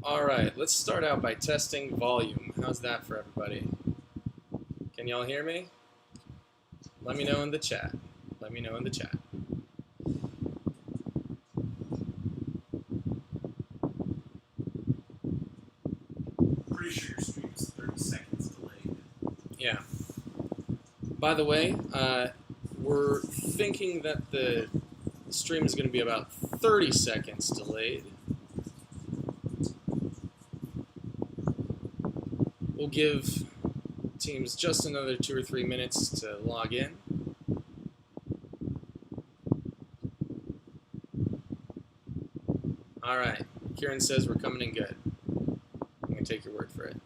All right, let's start out by testing volume. How's that for everybody? Can y'all hear me? Let me know in the chat. Let me know in the chat. Pretty sure your stream is 30 seconds delayed. Yeah. By the way, we're thinking that the stream is going to be about 30 seconds delayed. We'll give teams just another 2 or 3 minutes to log in. All right, Kieran says we're coming in good. I'm going to take your word for it.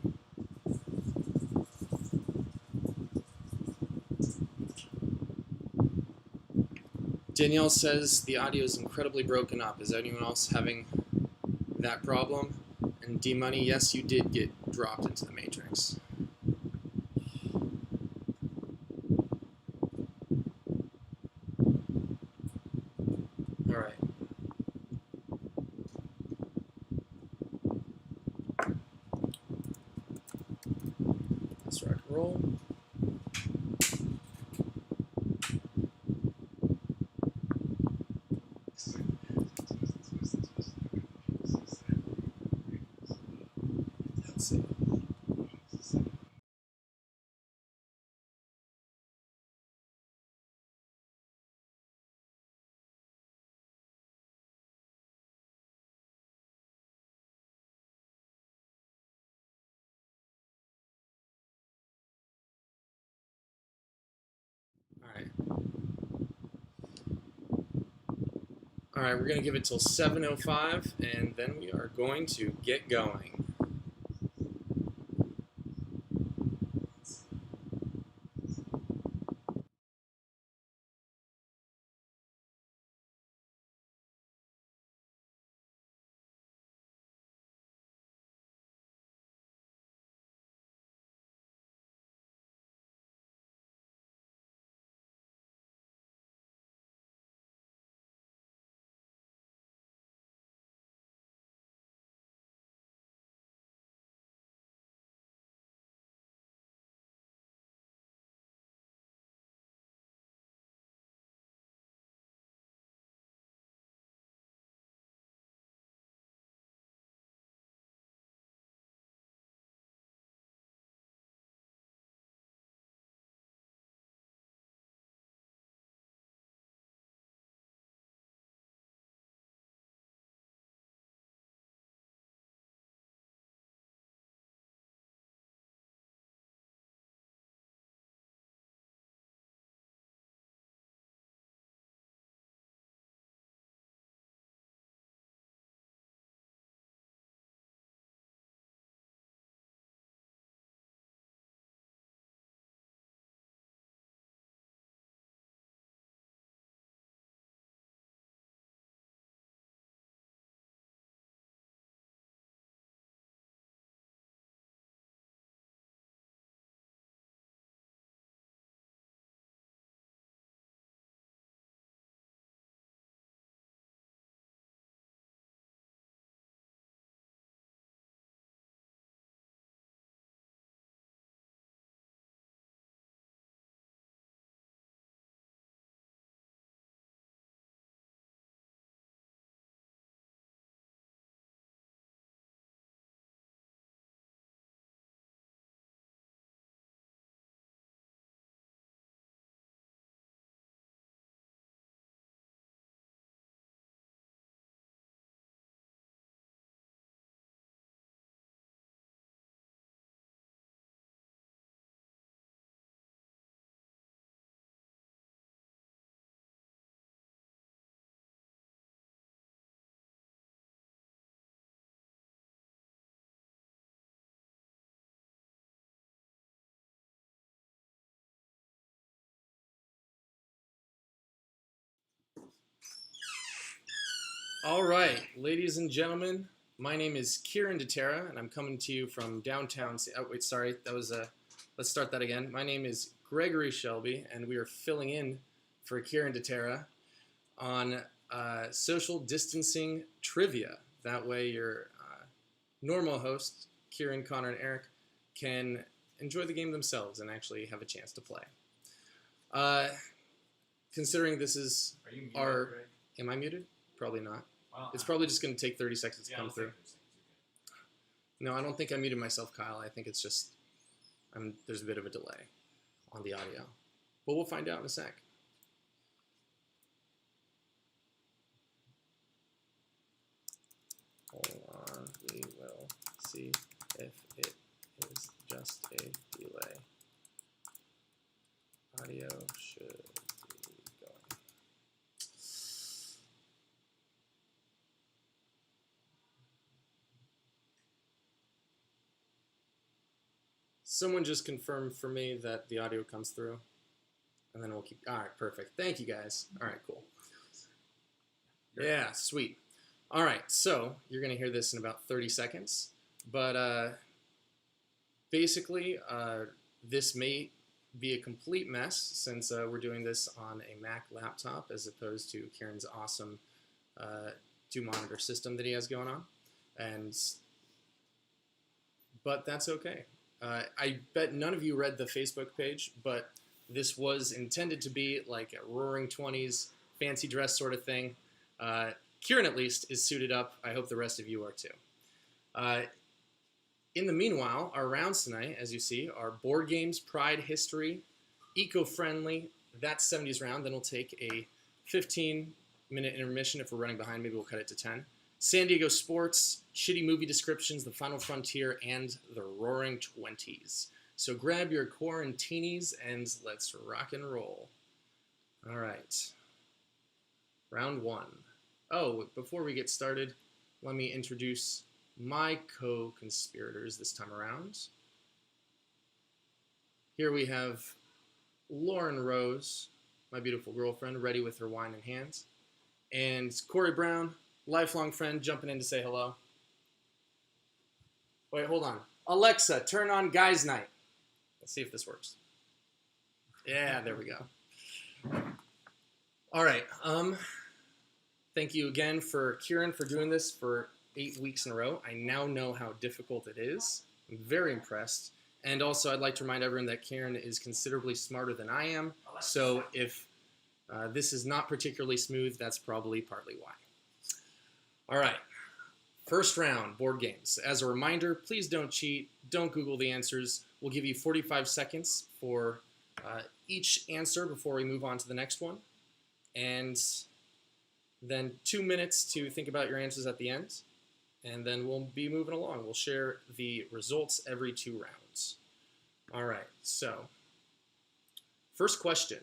Danielle says the audio is incredibly broken up. Is anyone else having that problem? And D-Money, yes, you did get dropped into the Matrix. All right. Let's rock and roll. Let's see. All right. All right, we're going to give it till 7:05, and then we are going to get going. All right, ladies and gentlemen, my name is Kieran DeTerra, and I'm coming to you from downtown. Oh, wait, sorry, that was a. Let's start that again. My name is Gregory Shelby, and we are filling in for Kieran DeTerra on social distancing trivia. That way, you're normal hosts, Kieran, Connor, and Eric, can enjoy the game themselves and actually have a chance to play. Considering this is Are you muted, our... Greg? Am I muted? Probably not. Well, It's probably just going to take 30 seconds to yeah, come I'll through. take those things, No, I don't think I muted myself, Kyle. I think it's just there's a bit of a delay on the audio. But we'll find out in a sec. Hold on, we will see if it is just a delay. Audio should be going. Someone just confirmed for me that the audio comes through. And then we'll keep... All right, perfect. Thank you, guys. All right, cool. Yeah, sweet. All right, so you're going to hear this in about 30 seconds. But basically, this may be a complete mess since we're doing this on a Mac laptop as opposed to Kieran's awesome two-monitor system that he has going on. But that's okay. I bet none of you read the Facebook page, but this was intended to be like a Roaring Twenties fancy dress sort of thing. Kieran, at least, is suited up. I hope the rest of you are too. In the meanwhile, our rounds tonight, as you see, are board games, pride, history, eco-friendly. That's 70s round. Then we'll take a 15-minute intermission. If we're running behind, maybe we'll cut it to 10. San Diego sports, shitty movie descriptions, The Final Frontier, and the Roaring Twenties. So grab your quarantinis and let's rock and roll. All right. Round one. Oh, before we get started, let me introduce my co-conspirators this time around. Here we have Lauren Rose, my beautiful girlfriend, ready with her wine in hand. And Corey Brown, lifelong friend, jumping in to say hello. Wait, hold on. Alexa, turn on Guys Night. Let's see if this works. Yeah, there we go. All right. Thank you again for Kieran for doing this for 8 weeks in a row. I now know how difficult it is. I'm very impressed. And also, I'd like to remind everyone that Kieran is considerably smarter than I am. So if this is not particularly smooth, that's probably partly why. All right. First round, board games. As a reminder, please don't cheat. Don't Google the answers. We'll give you 45 seconds for each answer before we move on to the next one. And then 2 minutes to think about your answers at the end. And then we'll be moving along. We'll share the results every 2 rounds. All right, so first question.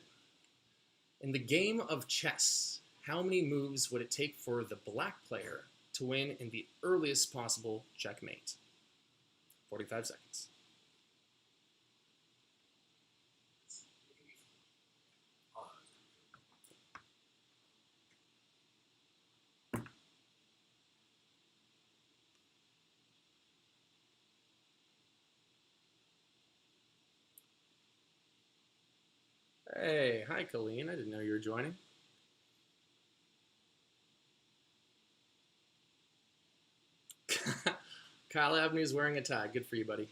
In the game of chess, how many moves would it take for the black player to win in the earliest possible checkmate? 45 seconds. Hey, hi Colleen. I didn't know you were joining. Kyle Abney is wearing a tie. Good for you, buddy.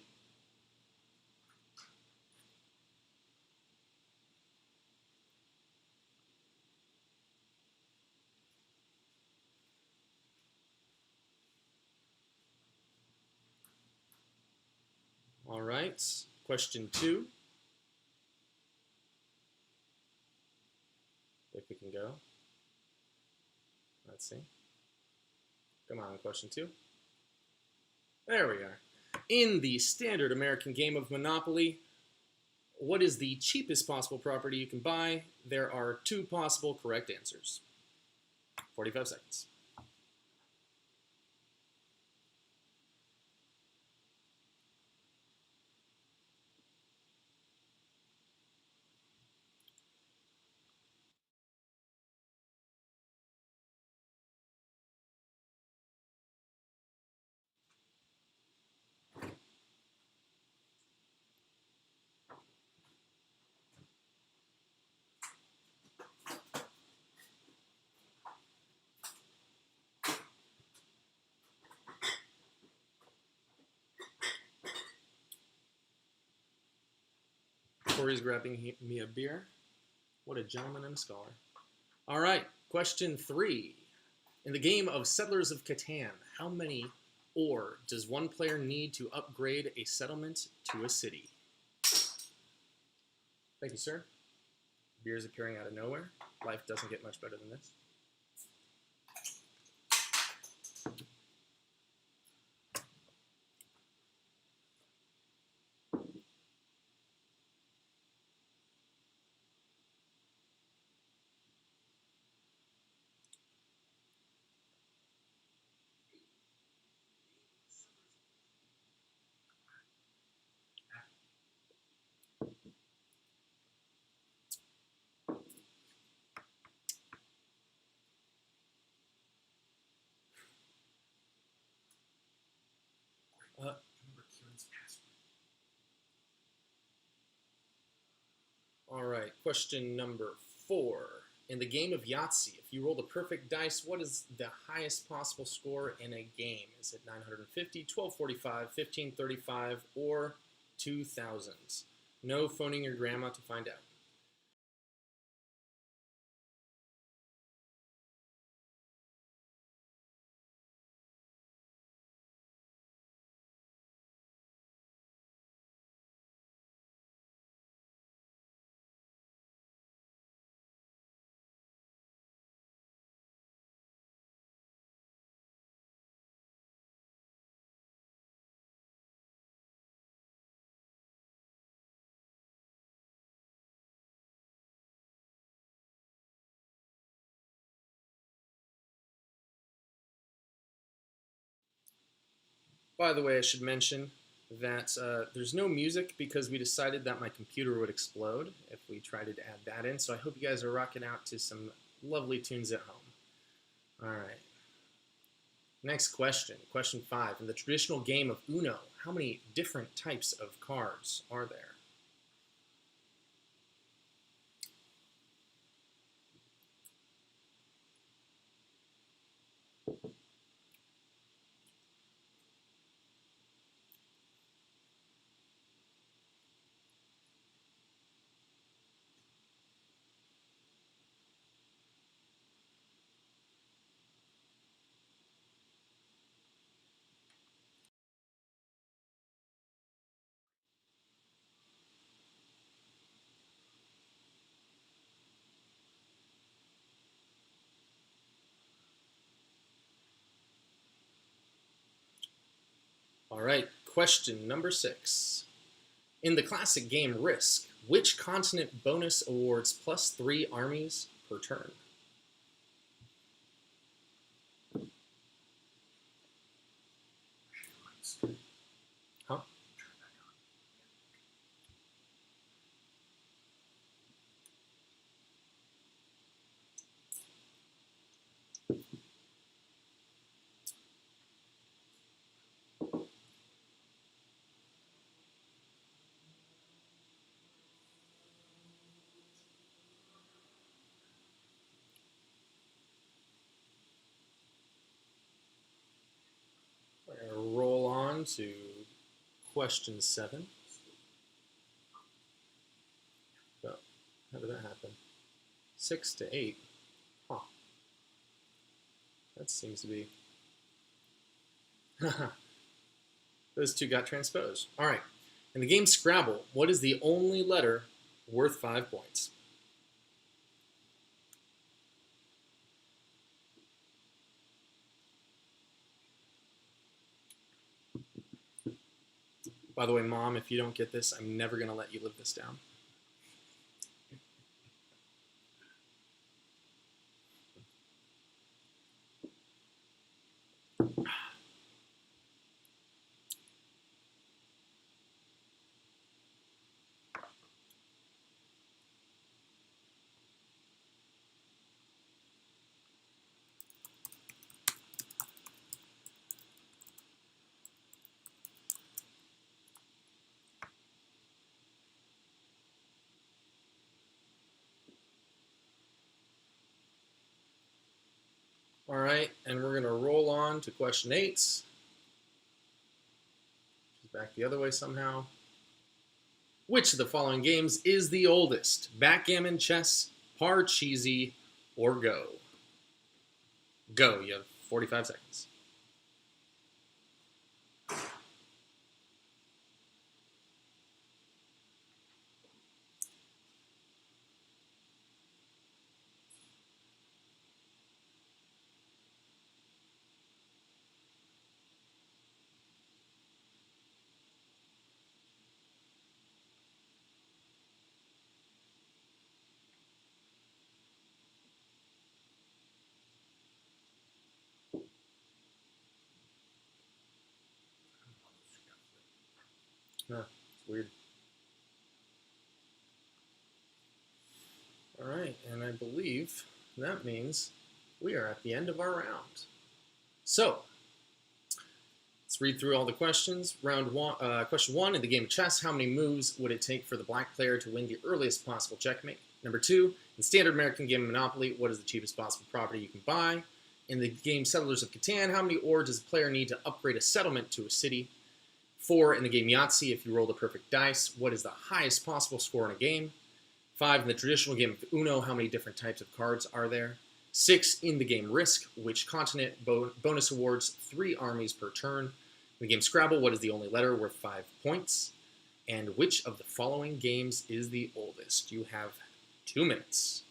All right. Question 2. If we can go. Let's see. Come on, question 2. There we are. In the standard American game of Monopoly, what is the cheapest possible property you can buy? There are 2 possible correct answers. 45 seconds. Corey's grabbing me a beer. What a gentleman and a scholar. All right, question 3. In the game of Settlers of Catan, how many ore does one player need to upgrade a settlement to a city? Thank you, sir. Beer is appearing out of nowhere. Life doesn't get much better than this. Remember Kieran's password. All right, question number 4. In the game of Yahtzee, if you roll the perfect dice, what is the highest possible score in a game? Is it 950, 1245, 1535, or 2000? No phoning your grandma to find out. By the way, I should mention that there's no music because we decided that my computer would explode if we tried to add that in. So I hope you guys are rocking out to some lovely tunes at home. All right. Next question, question 5. In the traditional game of Uno, how many different types of cards are there? All right, question number 6. In the classic game Risk, which continent bonus awards +3 armies per turn? Huh? We're going to roll on to question 7. Oh, how did that happen? 6 to 8. Huh. That seems to be... Those two got transposed. All right. In the game Scrabble, what is the only letter worth 5 points? By the way, Mom, if you don't get this, I'm never going to let you live this down. All right, and we're going to roll on to question 8. Back the other way somehow. Which of the following games is the oldest? Backgammon, chess, Parcheesi, or Go? Go. You have 45 seconds. Huh, it's weird. All right, and I believe that means we are at the end of our round. So, let's read through all the questions. Round one, question one, in the game of chess, how many moves would it take for the black player to win the earliest possible checkmate? Number two, in standard American game of Monopoly, what is the cheapest possible property you can buy? In the game Settlers of Catan, how many ore does a player need to upgrade a settlement to a city? 4, in the game Yahtzee, if you roll the perfect dice, what is the highest possible score in a game? 5, in the traditional game of Uno, how many different types of cards are there? 6, in the game Risk, which continent bonus awards 3 armies per turn? In the game Scrabble, what is the only letter worth 5 points? And which of the following games is the oldest? You have 2 minutes.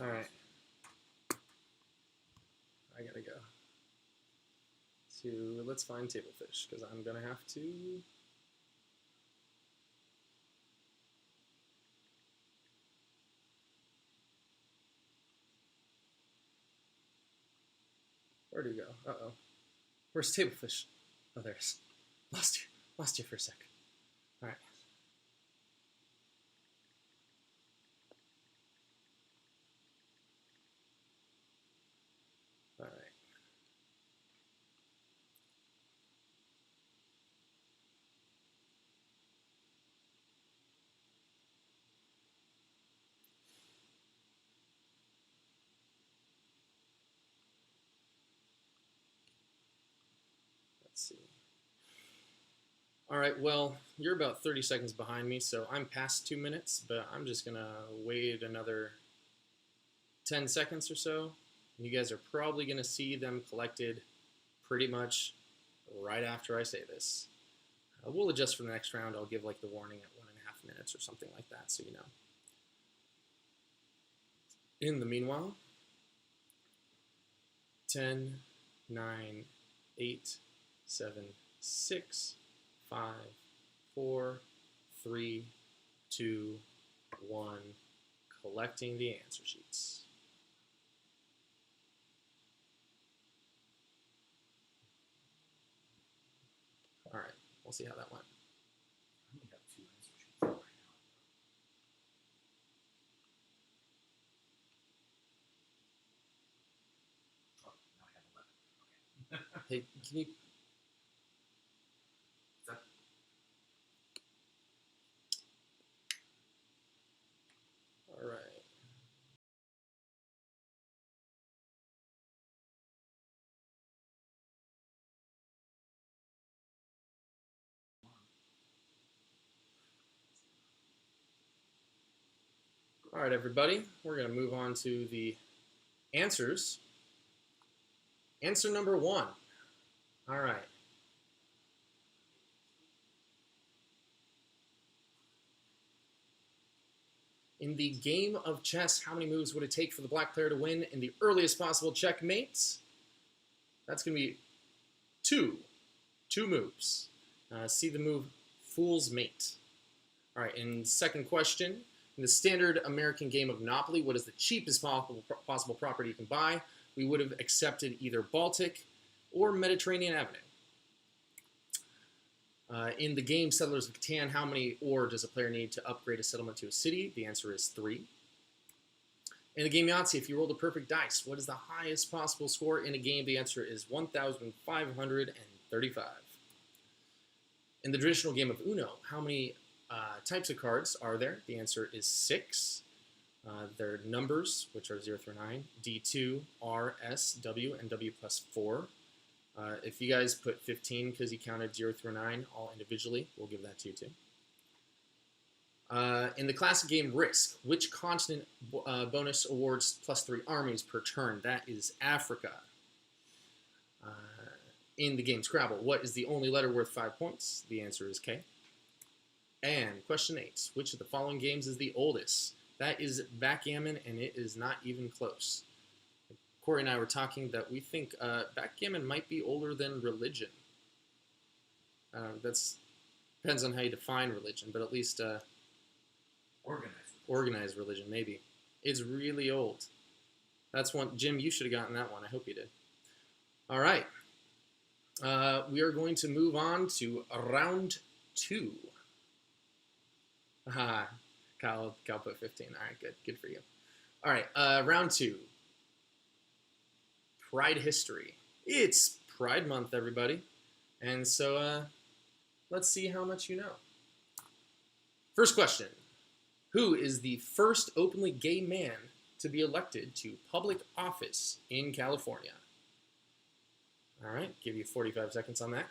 All right. I gotta go to, let's find Tablefish, because I'm gonna have to. Where'd you go? Uh-oh. Where's Tablefish? Oh, there's. Lost you for a sec. All right. All right. Let's see. All right, well, you're about 30 seconds behind me, so I'm past 2 minutes, but I'm just going to wait another 10 seconds or so. You guys are probably going to see them collected pretty much right after I say this. We'll adjust for the next round. I'll give like the warning at 1.5 minutes or something like that, so you know. In the meanwhile, 10, 9, 8, 7, 6, 5, 4, 3, 2, 1, collecting the answer sheets. All right, we'll see how that went. I only have 2 answer sheets right now. Oh, now I have 11. Okay. Hey, can you? Is that All right, everybody, we're going to move on to the answers. Answer number 1. All right. In the game of chess, how many moves would it take for the black player to win in the earliest possible checkmate? That's going to be 2. 2 moves. See the move Fool's Mate. All right, and second question. In the standard American game of Monopoly, what is the cheapest possible property you can buy? We would have accepted either Baltic or Mediterranean Avenue. In the game Settlers of Catan, how many ore does a player need to upgrade a settlement to a city? The answer is 3. In the game Yahtzee, if you roll the perfect dice, what is the highest possible score in a game? The answer is 1,535. In the traditional game of Uno, how many types of cards are there? The answer is 6. They're numbers, which are 0 through 9, D2, R, S, W, and W plus 4. If you guys put 15 because you counted 0 through 9 all individually, we'll give that to you too. In the classic game Risk, which continent bonus awards +3 armies per turn? That is Africa. In the game Scrabble, what is the only letter worth 5 points? The answer is K. And question 8, which of the following games is the oldest? That is backgammon, and it is not even close. Corey and I were talking that we think backgammon might be older than religion. That's depends on how you define religion, but at least organized religion, maybe. It's really old. That's one. Jim, you should have gotten that one. I hope you did. All right. We are going to move on to round 2. Kyle put 15. All right, good. Good for you. All right, round 2. Pride history. It's Pride Month, everybody. And so let's see how much you know. First question. Who is the first openly gay man to be elected to public office in California? All right, give you 45 seconds on that.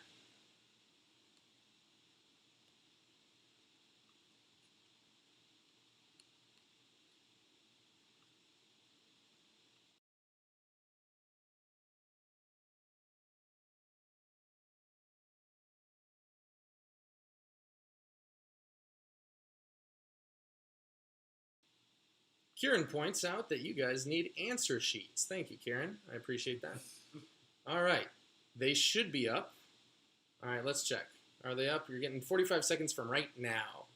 Kieran points out that you guys need answer sheets. Thank you, Kieran. I appreciate that. All right. They should be up. All right, let's check. Are they up? You're getting 45 seconds from right now.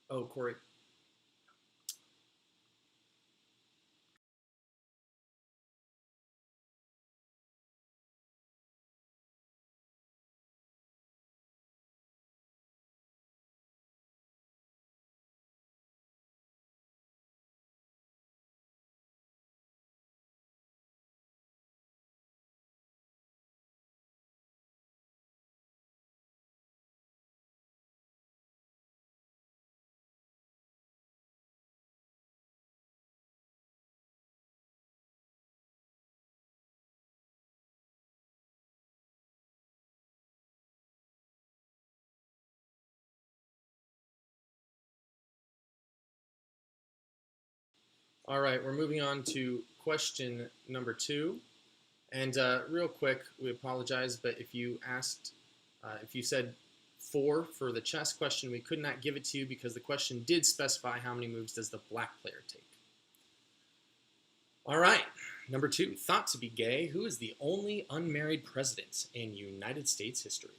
Oh, Corey. All right, we're moving on to question number 2. And real quick, we apologize, but if you said 4 for the chess question, we could not give it to you because the question did specify how many moves does the black player take. All right, number 2, thought to be gay, who is the only unmarried president in United States history?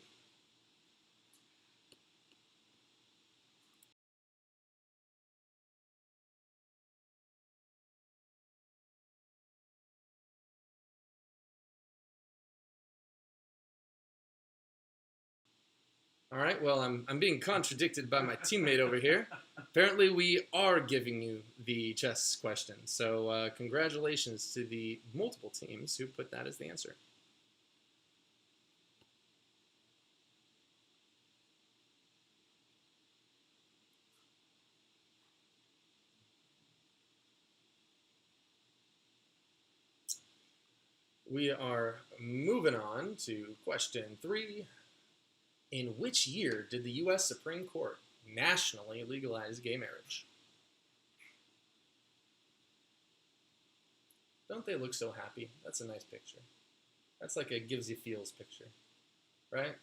All right, well, I'm being contradicted by my teammate over here. Apparently, we are giving you the chess question. So congratulations to the multiple teams who put that as the answer. We are moving on to question 3. In which year did the U.S. Supreme Court nationally legalize gay marriage? Don't they look so happy? That's a nice picture. That's like a gives you feels picture, right?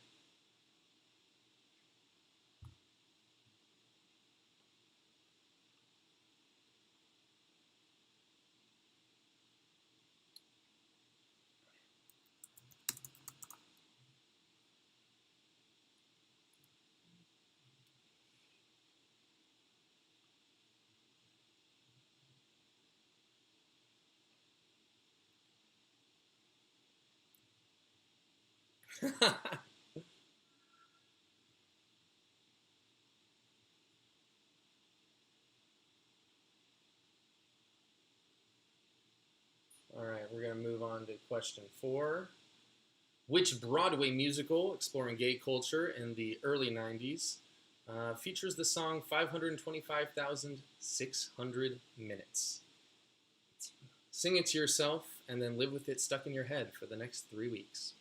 All right, we're going to move on to question 4. Which Broadway musical exploring gay culture in the early 90s features the song 525,600 Minutes? Sing it to yourself and then live with it stuck in your head for the next 3 weeks.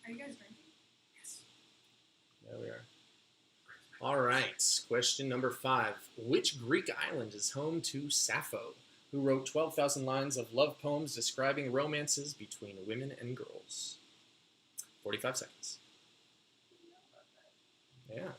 Are you guys drinking? Yes. There we are. All right, question number 5. Which Greek island is home to Sappho, who wrote 12,000 lines of love poems describing romances between women and girls? 45 seconds. Yeah.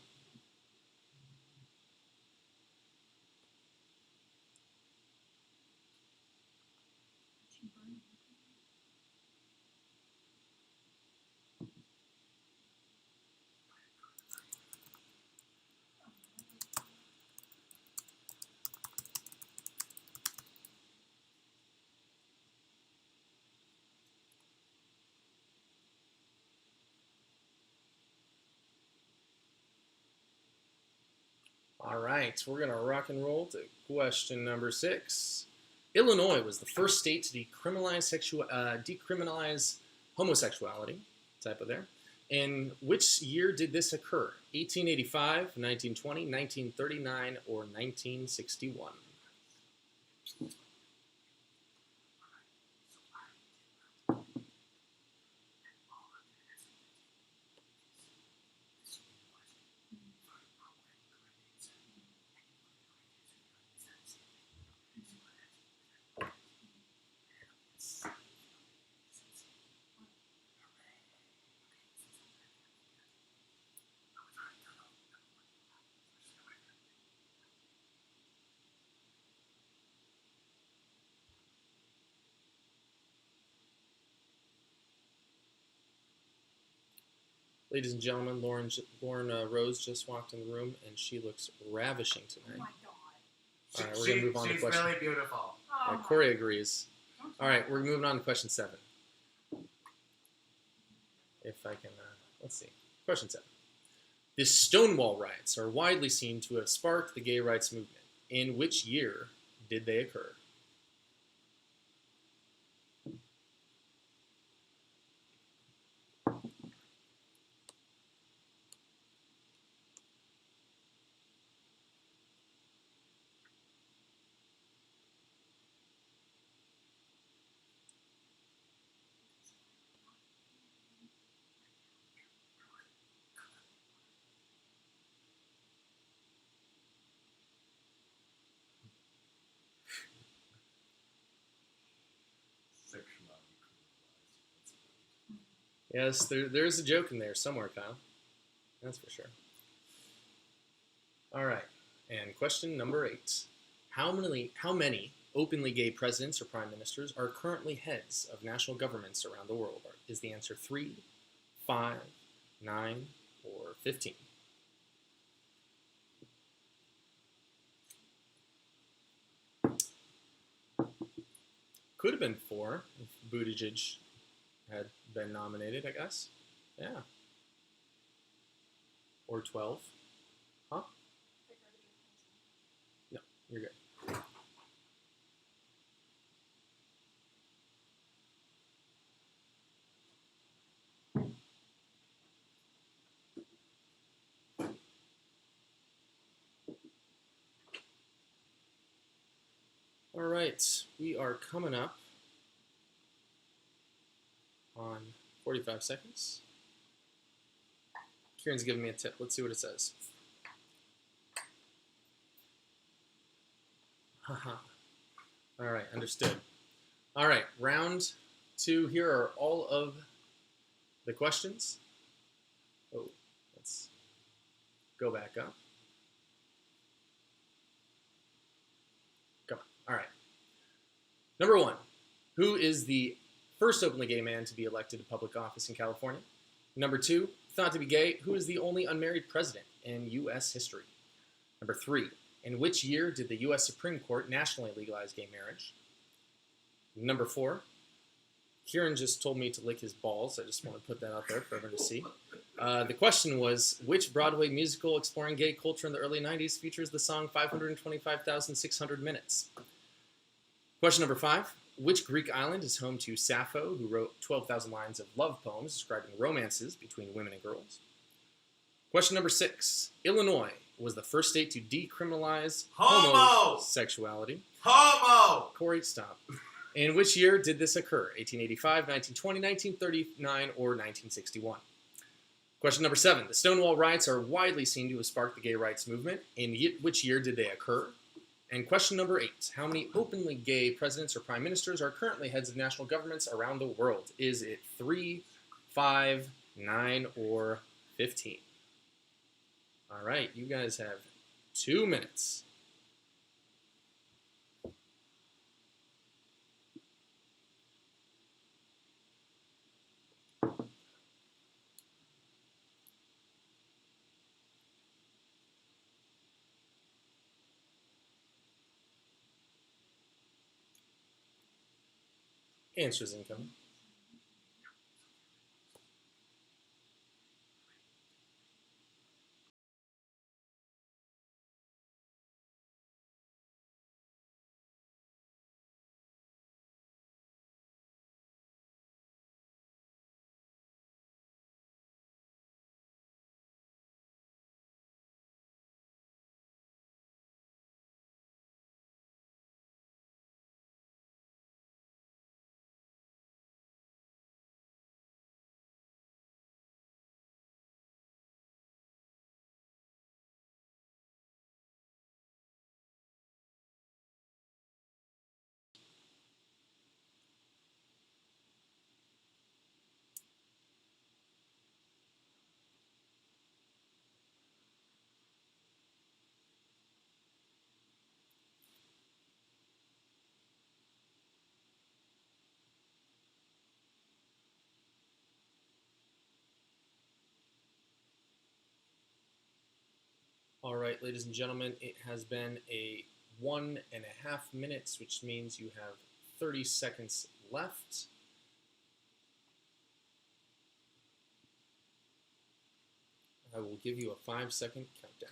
All right, we're going to rock and roll to question number 6. Illinois was the first state to decriminalize homosexuality, typo there. In which year did this occur? 1885, 1920, 1939, or 1961? Ladies and gentlemen, Lauren Rose just walked in the room, and she looks ravishing Oh tonight. my god. All right, we're going to move on to She's question. really beautiful. Oh my Corey agrees. God. All right, we're moving on to question 7. If I can, let's see. Question 7. The Stonewall riots are widely seen to have sparked the gay rights movement. In which year did they occur? Yes, there's a joke in there somewhere, Kyle. That's for sure. All right, and question number 8. How many openly gay presidents or prime ministers are currently heads of national governments around the world? Is the answer 3, 5, 9, or 15? Could have been 4 if Buttigieg had been nominated, I guess. Yeah. Or 12. Huh? No, you're good. All right, we are coming up on 45 seconds. Kieran's giving me a tip. Let's see what it says. Haha. All right, understood. All right, round 2. Here are all of the questions. Oh, let's go back up. Come on. All right. Number 1. Who is the first openly gay man to be elected to public office in California? Number 2. Thought to be gay, who is the only unmarried president in U.S. history? Number 3. In which year did the U.S. Supreme Court nationally legalize gay marriage? Number 4. Kieran just told me to lick his balls. I just want to put that out there for everyone to see. The question was, which Broadway musical exploring gay culture in the early 90s features the song 525,600 Minutes? Question number 5. Which Greek island is home to Sappho, who wrote 12,000 lines of love poems describing romances between women and girls? Question number 6. Illinois was the first state to decriminalize homosexuality. Homo! Corey, stop. In which year did this occur? 1885, 1920, 1939, or 1961? Question number 7. The Stonewall riots are widely seen to have sparked the gay rights movement. In which year did they occur? And question number 8. How many openly gay presidents or prime ministers are currently heads of national governments around the world? Is it 3, 5, 9, or 15? All right, you guys have 2 minutes. Answers incoming. All right, ladies and gentlemen, it has been a 1.5 minutes, which means you have 30 seconds left. I will give you a 5-second countdown.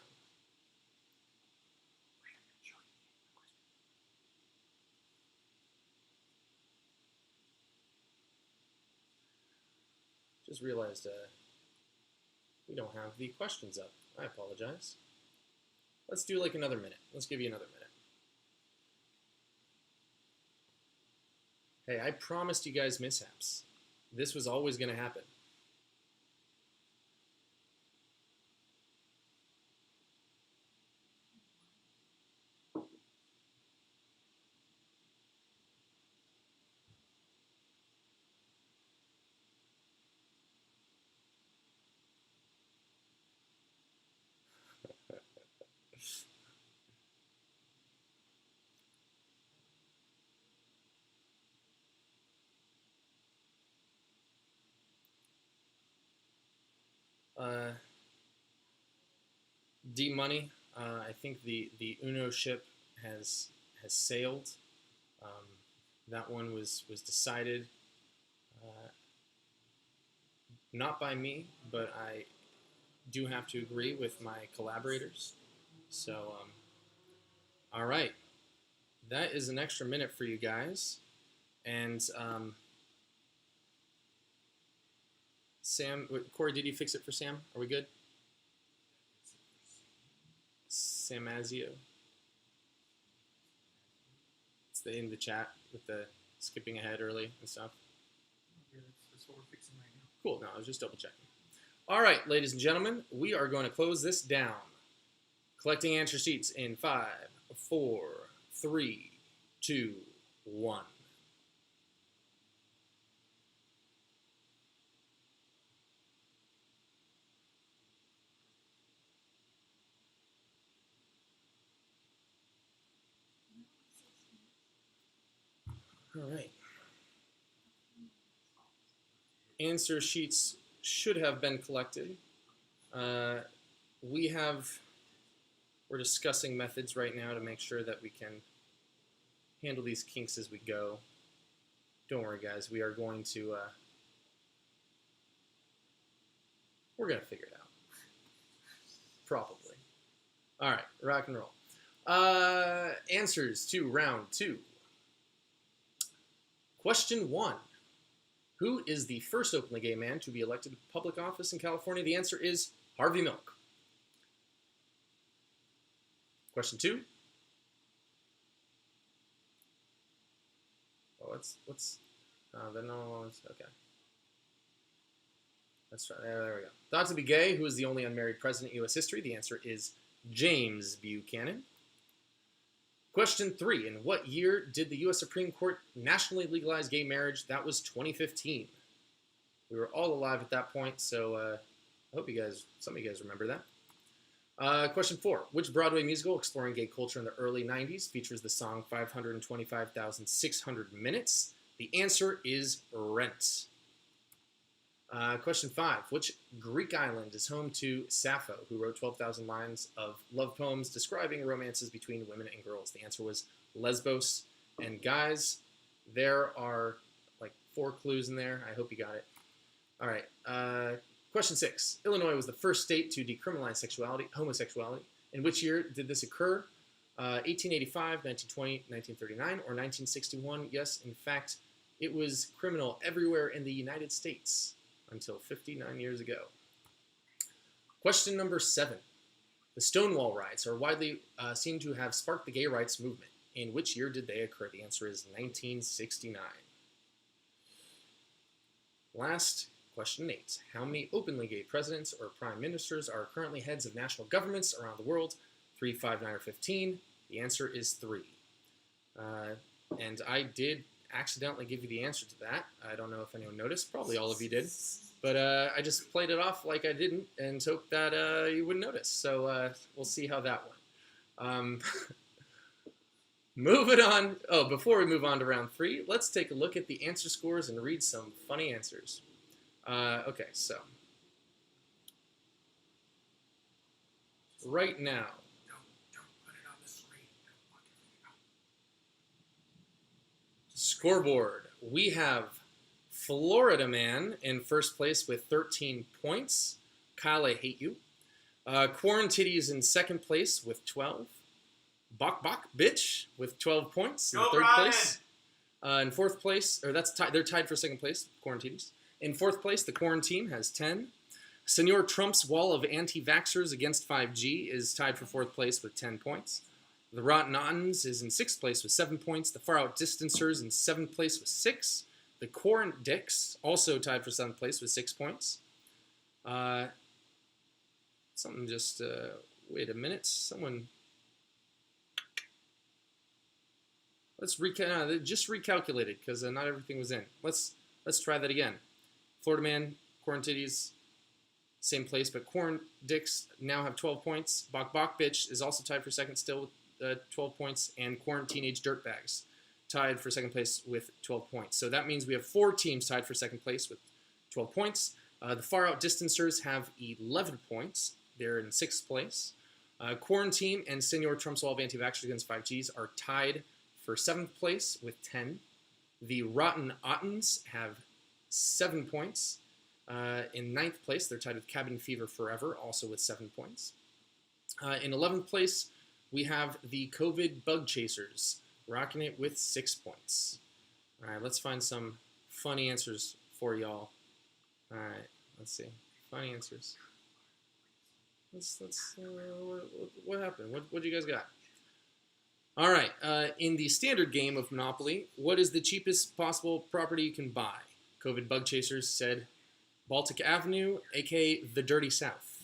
Just realized we don't have the questions up. I apologize. Let's do like another minute. Let's give you another minute. Hey, I promised you guys mishaps. This was always going to happen. D Money, I think the Uno ship has sailed. That one was decided not by me, but I do have to agree with my collaborators. So, all right, that is an extra minute for you guys. And Sam, Corey, did you fix it for Sam? Are we good? Samazio. It's in the chat with the skipping ahead early and stuff. Okay, that's what we're fixing right now. Cool. No, I was just double checking. All right, ladies and gentlemen, we are going to close this down. Collecting answer sheets in 5, 4, 3, 2, 1. All right. Answer sheets should have been collected. We're discussing methods right now to make sure that we can handle these kinks as we go. Don't worry, guys. We are going to, we're going to figure it out. Probably. All right, rock and roll. Answers to round 2. Question 1. Who is the first openly gay man to be elected to public office in California? The answer is Harvey Milk. Question 2. Oh, okay. Let's try, there we go. Thought to be gay, who is the only unmarried president in U.S. history? The answer is James Buchanan. Question 3. In what year did the U.S. Supreme Court nationally legalize gay marriage? That was 2015. We were all alive at that point, so I hope some of you guys remember that. Question 4. Which Broadway musical exploring gay culture in the early 90s features the song 525,600 Minutes? The answer is Rent. Question 5. Which Greek island is home to Sappho, who wrote 12,000 lines of love poems describing romances between women and girls? The answer was Lesbos. And guys, there are like 4 clues in there. I hope you got it. All right. Question 6. Illinois was the first state to decriminalize homosexuality. In which year did this occur? 1885, 1920, 1939, or 1961? Yes, in fact, it was criminal everywhere in the United States until 59 years ago. Question number 7. The Stonewall Riots are widely seen to have sparked the gay rights movement. In which year did they occur? The answer is 1969. Last, question 8. How many openly gay presidents or prime ministers are currently heads of national governments around the world? 3, 5, 9, or 15? The answer is 3. And I did accidentally give you the answer to that. I don't know if anyone noticed. Probably all of you did. But I just played it off like I didn't and hoped that you wouldn't notice. So we'll see how that went. Moving on. Oh, before we move on to round 3, let's take a look at the answer scores and read some funny answers. Okay, so right now, Don't put it on the screen. Don't lock everything up. scoreboard, we have Florida Man in first place with 13 points. Kyle, I hate you. Quarantitties in second place with 12. Bok Bitch with 12 points in Go, third Ryan! place. In fourth place, or they're tied for second place, Quarantitties. In fourth place, the Quarantine has 10. Senor Trump's wall of anti-vaxxers against 5G is tied for fourth place with 10 points. The Rotten Ottens is in sixth place with 7 points. The Far Out Distancers in seventh place with 6. The Quarant Dicks also tied for seventh place with 6 points. Something just, wait a minute, someone, let's just recalculated because not everything was in. Let's try that again. Florida Man, Quarantitties, same place, but Quarant Dicks now have 12 points. Bok Bitch is also tied for second still with 12 points, and Quarant Teenage Dirtbags tied for second place with 12 points. So that means we have 4 teams tied for second place with 12 points. The Far Out Distancers have 11 points. They're in sixth place. Quarantine and Senor Trump's Wall of Anti-Vaxxers against 5Gs are tied for seventh place with 10. The Rotten Ottens have 7 points. In ninth place, they're tied with Cabin Fever Forever, also with 7 points. In 11th place, we have the COVID Bug Chasers, rocking it with 6 points. All right, let's find some funny answers for y'all. All right, let's see. Funny answers. What happened? What do you guys got? All right, in the standard game of Monopoly, what is the cheapest possible property you can buy? COVID Bug Chasers said Baltic Avenue, aka the Dirty South.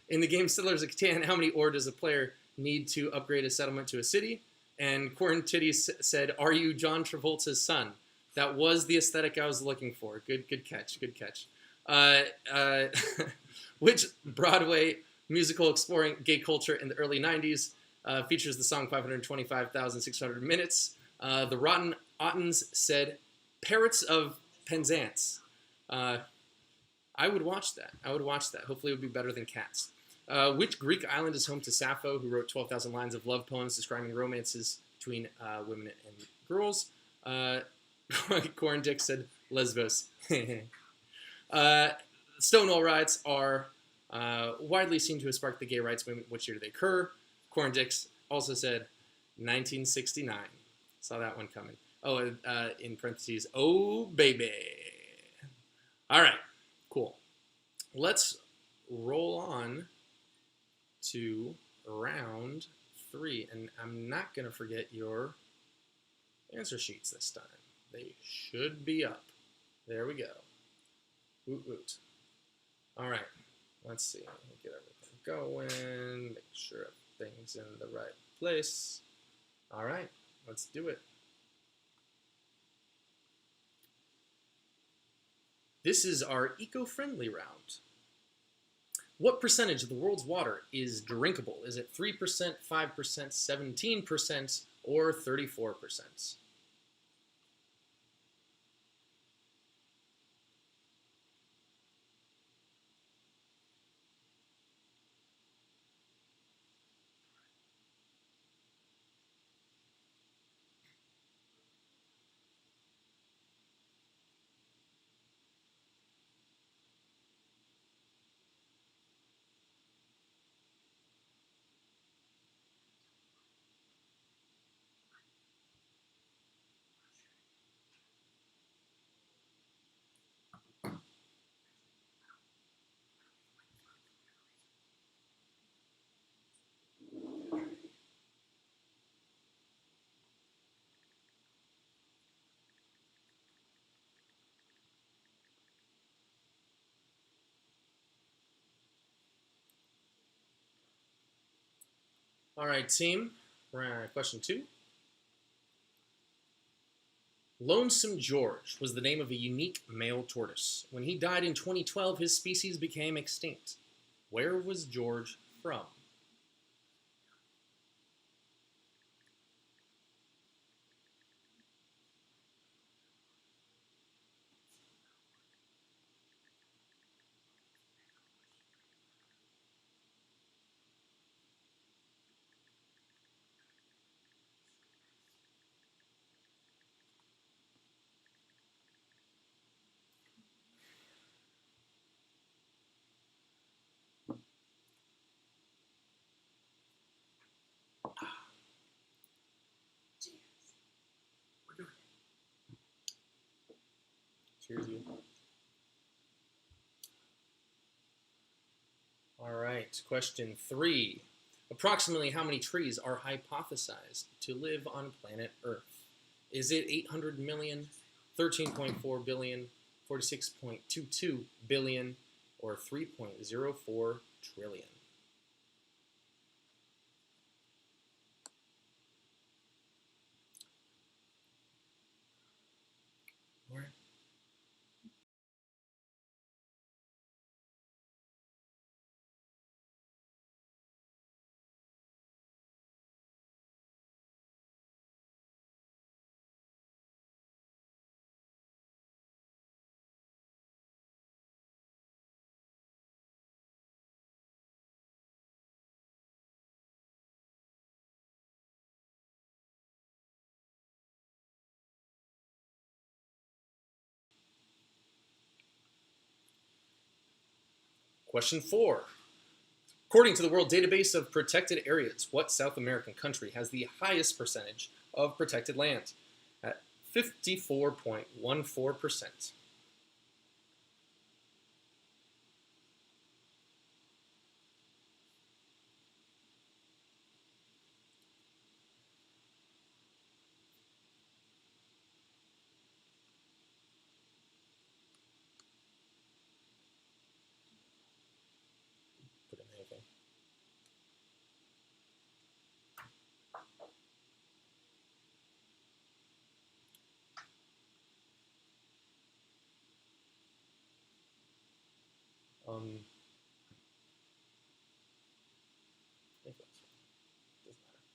In the game Settlers of Catan, how many ore does a player need to upgrade a settlement to a city? And Corn Titties said, "Are you John Travolta's son?" That was the aesthetic I was looking for. Good catch. Good catch. Which Broadway musical exploring gay culture in the early 90s features the song 525,600 Minutes? The Rotten Ottens said Parrots of Penzance. I would watch that. Hopefully it would be better than Cats. Which Greek island is home to Sappho, who wrote 12,000 lines of love poems describing romances between women and girls? Corn Dick said Lesbos. Stonewall riots are widely seen to have sparked the gay rights movement. Which year did they occur? Corn Dicks also said 1969. Saw that one coming. Oh, in parentheses, oh baby. All right, cool. Let's roll on to round 3. And I'm not going to forget your answer sheets this time. They should be up. There we go. Woot woot. All right, let's see. Get everything going. Make sure everything's in the right place. All right, let's do it. This is our eco-friendly round. What percentage of the world's water is drinkable? Is it 3%, 5%, 17%, or 34%? All right, team. Question 2. Lonesome George was the name of a unique male tortoise. When he died in 2012, his species became extinct. Where was George from? Cheers, you. All right, question 3. Approximately how many trees are hypothesized to live on planet Earth? Is it 800 million, 13.4 billion, 46.22 billion, or 3.04 trillion? All right. Question 4. According to the World Database of Protected Areas, what South American country has the highest percentage of protected land? At 54.14%. Put in anything. I think that's doesn't matter.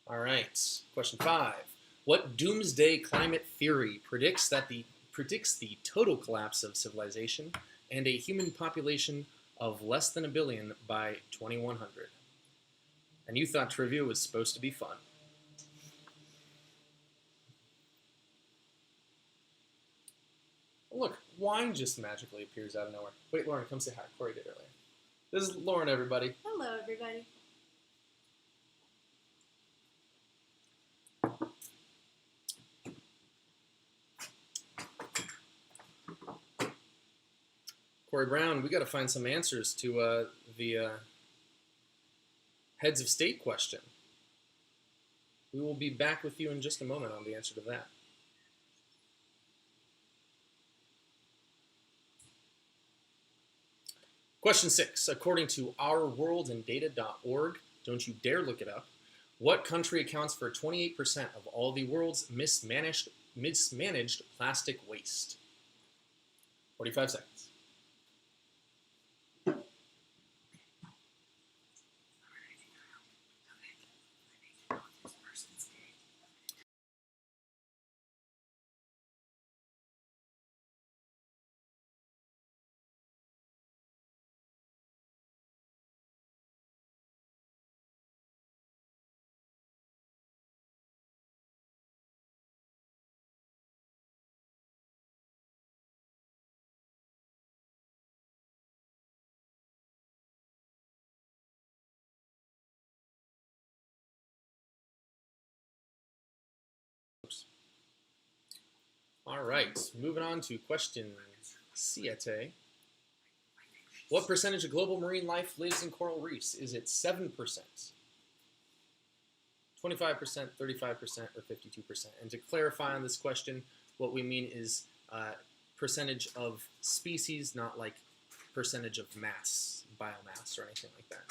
All right. Question 5. What doomsday climate theory predicts the total collapse of civilization and a human population of less than a billion by 2100? And you thought trivia was supposed to be fun. Look, wine just magically appears out of nowhere. Wait, Lauren, come say hi. Corey did earlier. This is Lauren, everybody. Hello, everybody. Corey Brown, we got to find some answers to the heads of state question. We will be back with you in just a moment on the answer to that. Question 6. According to ourworldinData.org, don't you dare look it up, what country accounts for 28% of all the world's mismanaged plastic waste? 45 seconds. All right, moving on to question 7. What percentage of global marine life lives in coral reefs? Is it 7%, 25%, 35%, or 52%? And to clarify on this question, what we mean is percentage of species, not like percentage of mass, biomass, or anything like that.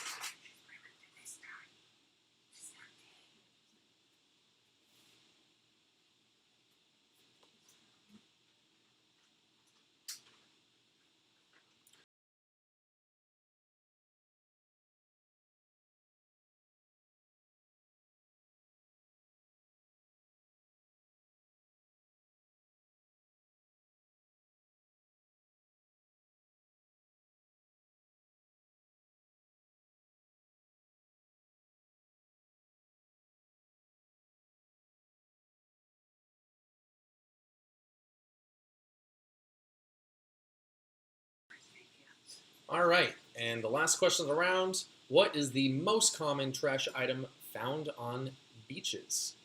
All right, and the last question of the round, what is the most common trash item found on beaches?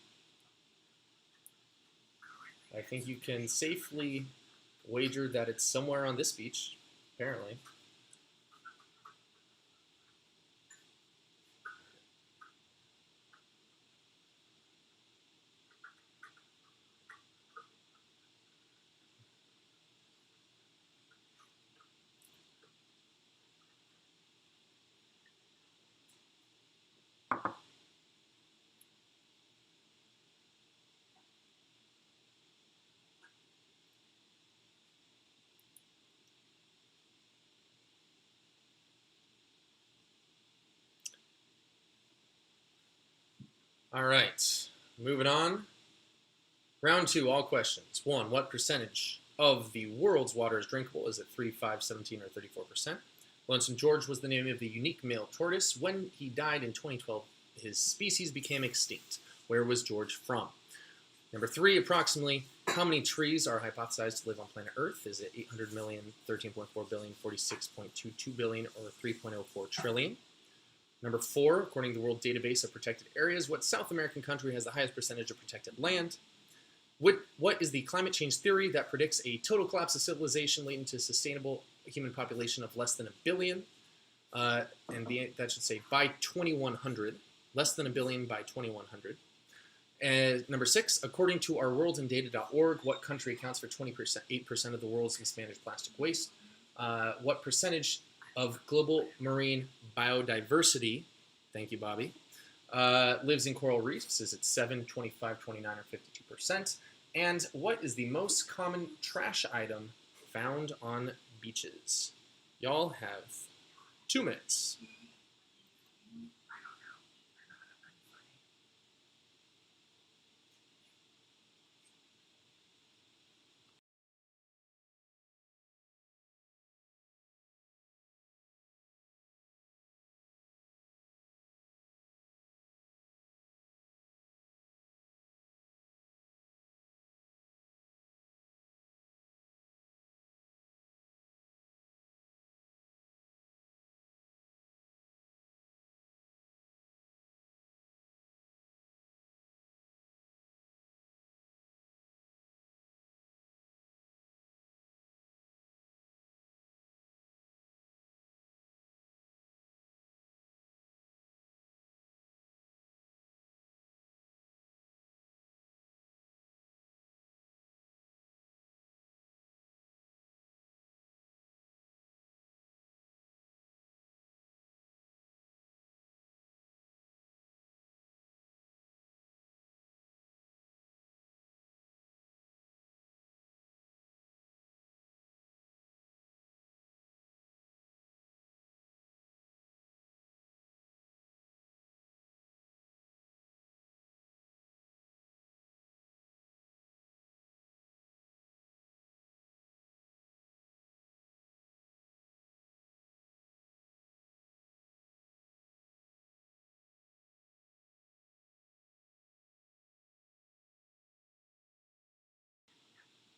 I think you can safely wager that it's somewhere on this beach, apparently. All right, moving on. Round 2, all questions. 1, what percentage of the world's water is drinkable? Is it 3, 5, 17, or 34%? Lonesome George was the name of the unique male tortoise. When he died in 2012, his species became extinct. Where was George from? Number 3, approximately how many trees are hypothesized to live on planet Earth? Is it 800 million, 13.4 billion, 46.22 billion, or 3.04 trillion? Number 4, according to the World Database of Protected Areas, what South American country has the highest percentage of protected land? What is the climate change theory that predicts a total collapse of civilization leading to a sustainable human population of less than a billion? That should say by 2100, less than a billion by 2100. And number 6, according to ourworldinData.org, what country accounts for 8% of the world's mismanaged plastic waste? What percentage of global marine biodiversity, thank you, Bobby, lives in coral reefs? Is it 7, 25, 29, or 52%? And what is the most common trash item found on beaches? Y'all have 2 minutes.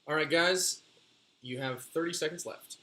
All right, guys, you have 30 seconds left.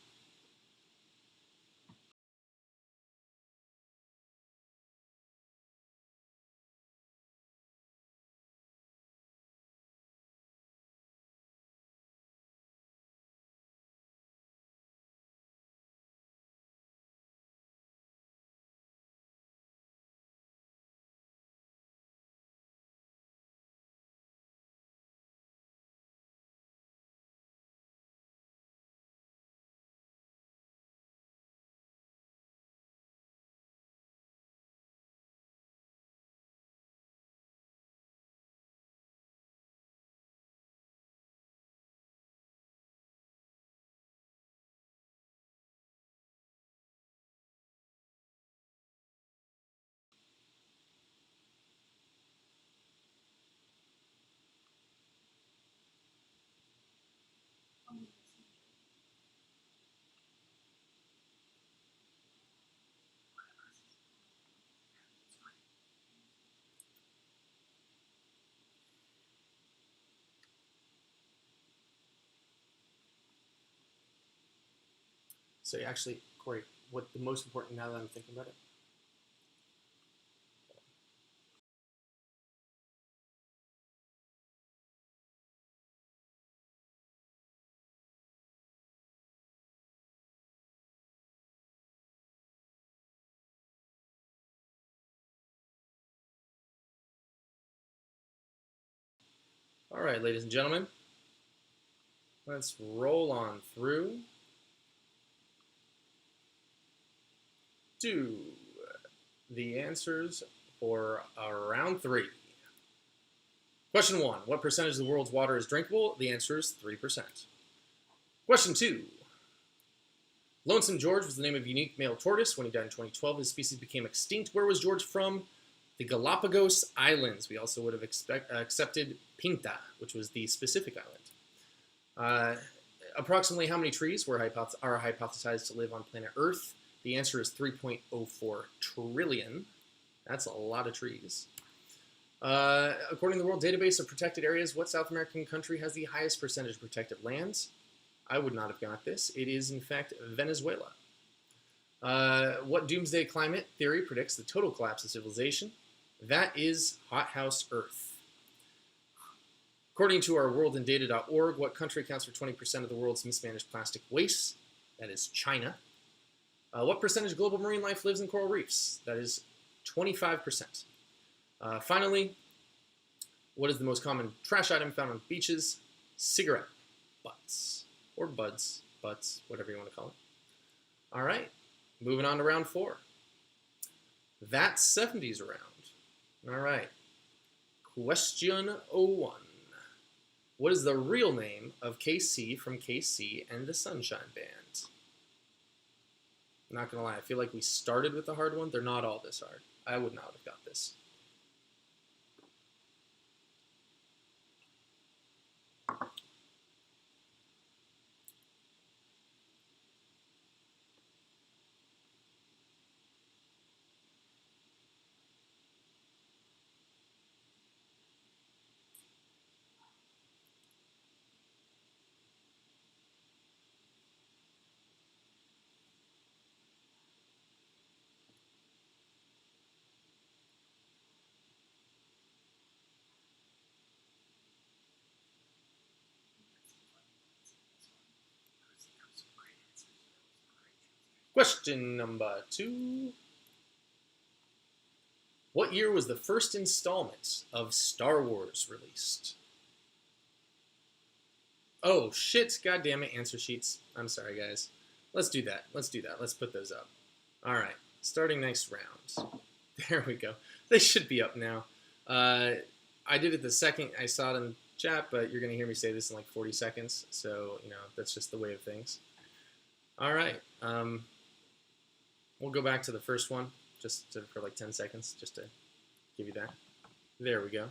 So actually, Corey, what the most important now that I'm thinking about it? All right, ladies and gentlemen, let's roll on through to the answers for round 3. Question 1, what percentage of the world's water is drinkable? The answer is 3%. Question 2, Lonesome George was the name of a unique male tortoise. When he died in 2012, his species became extinct. Where was George from? The Galapagos Islands. We also would have accepted Pinta, which was the specific island. Approximately how many trees are hypothesized to live on planet Earth? The answer is 3.04 trillion. That's a lot of trees. According to the World Database of Protected Areas, what South American country has the highest percentage of protected lands? I would not have got this. It is, in fact, Venezuela. What doomsday climate theory predicts the total collapse of civilization? That is hothouse Earth. According to our worldindata.org, what country accounts for 20% of the world's mismanaged plastic waste? That is China. What percentage of global marine life lives in coral reefs? That is 25%. Finally, what is the most common trash item found on beaches? Cigarette butts. Or buds, butts, whatever you want to call it. All right, moving on to round 4. That 70s round. All right. Question 01. What is the real name of KC from KC and the Sunshine Band? I'm not going to lie, I feel like we started with the hard one. They're not all this hard. I would not have got this. Question number 2. What year was the first installment of Star Wars released? Oh, shit. God damn it. Answer sheets. I'm sorry, guys. Let's do that. Let's put those up. All right. Starting next round. There we go. They should be up now. I did it the second I saw it in chat, but you're going to hear me say this in like 40 seconds. So, that's just the way of things. All right. We'll go back to the first one for like 10 seconds just to give you that. There we go.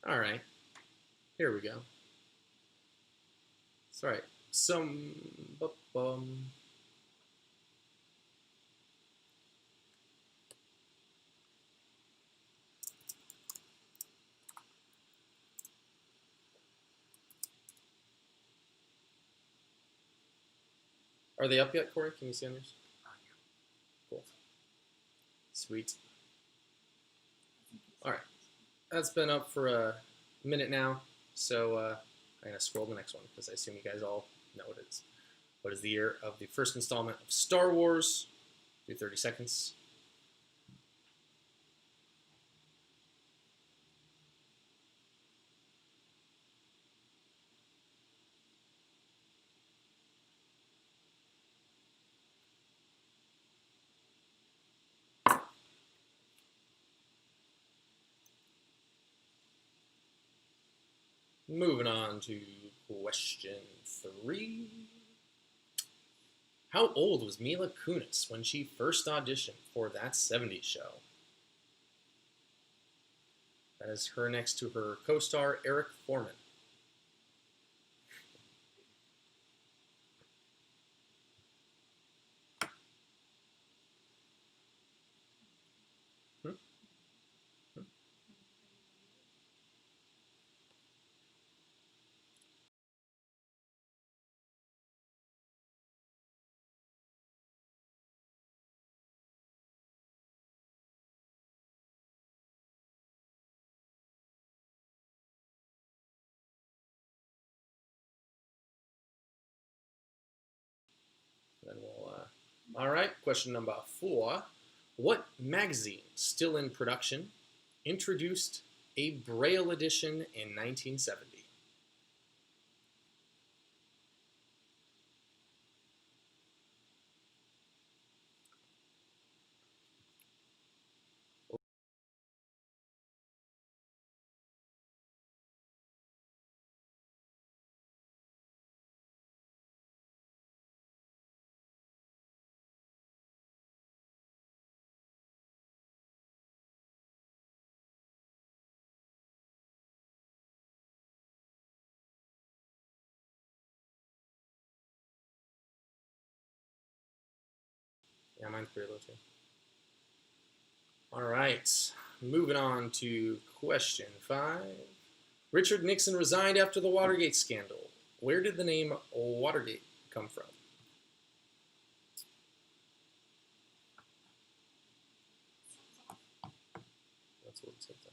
All right. Here we go. It's all right. Are they up yet, Corey? Can you see on yours? Cool. Sweet. All right. That's been up for a minute now, so I'm going to scroll to the next one because I assume you guys all know what it is. What is the year of the first installment of Star Wars? Do 30 seconds. Moving on to question 3. How old was Mila Kunis when she first auditioned for That 70s Show? That is her next to her co-star Eric Foreman. Then we'll. All right, question number 4. What magazine, still in production, introduced a Braille edition in 1970? Yeah, mine's pretty low too. All right. moving on to question 5. Richard Nixon resigned after the Watergate scandal. Where did the name Watergate come from? That's what it said there.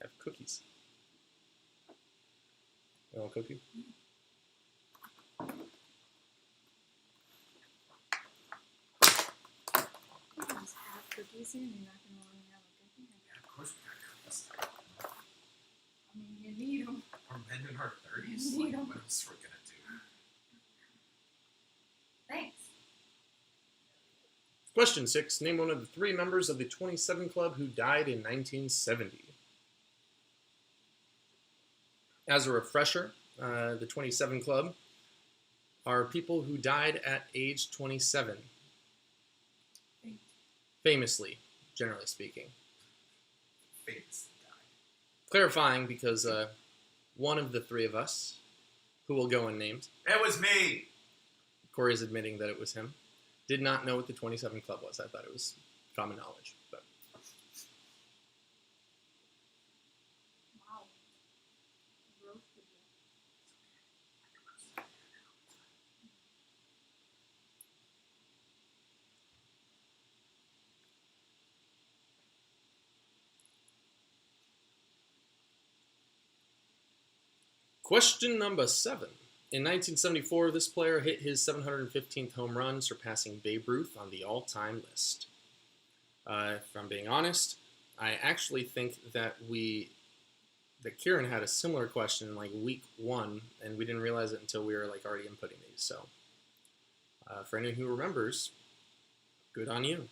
I have cookies. You want a cookie? You can just have cookies here and you're not going to want to have a cookie. Yeah, of course we got cookies. I mean, you need them. We're men in our 30s. You need Like, 'em. what else we're gonna do? Thanks. Question 6. Name one of the 3 members of the 27 Club who died in 1970. As a refresher, the 27 Club are people who died at age 27. Famously, generally speaking. Famously died. Clarifying because one of the 3 of us, who will go unnamed, It was me. Corey's admitting that it was him, did not know what the 27 Club was. I thought it was common knowledge. But Wow. Roasted you. question number 7. In 1974, this player hit his 715th home run, surpassing Babe Ruth on the all-time list. If I'm being honest, I actually think that Kieran had a similar question in like week 1, and we didn't realize it until we were like already inputting these. So, for anyone who remembers, good on you.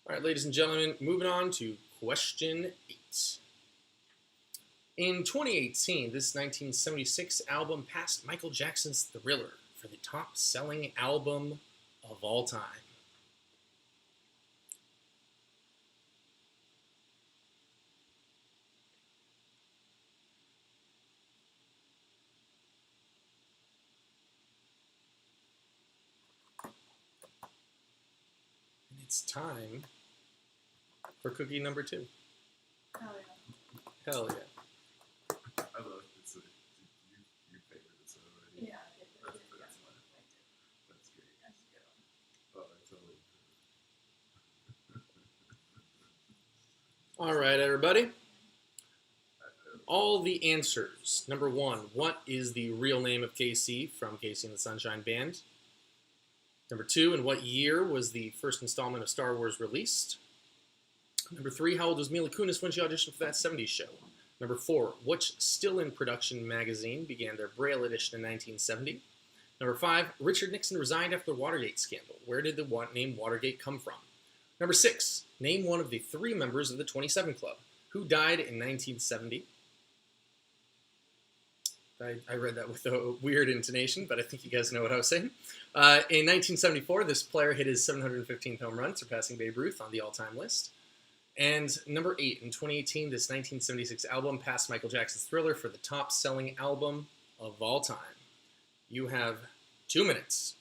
All right, ladies and gentlemen, moving on to question 8. In 2018, this 1976 album passed Michael Jackson's Thriller for the top-selling album of all time. And it's time for cookie number 2. Oh, yeah. Hell yeah. I love it. It's you favored it already. Yeah. That's fine. That's great. That's a good one. Oh, I totally. All right, everybody. All the answers. Number 1, what is the real name of KC from KC and the Sunshine Band? Number 2, in what year was the first installment of Star Wars released? Number 3, how old was Mila Kunis when she auditioned for that 70s show? Number 4, which still-in-production magazine began their Braille edition in 1970? Number 5, Richard Nixon resigned after the Watergate scandal. Where did the name Watergate come from? Number 6, name one of the 3 members of the 27 Club who died in 1970. I read that with a weird intonation, but I think you guys know what I was saying. In 1974, this player hit his 715th home run, surpassing Babe Ruth on the all-time list. And number 8, in 2018, this 1976 album passed Michael Jackson's Thriller for the top-selling album of all time. You have 2 minutes.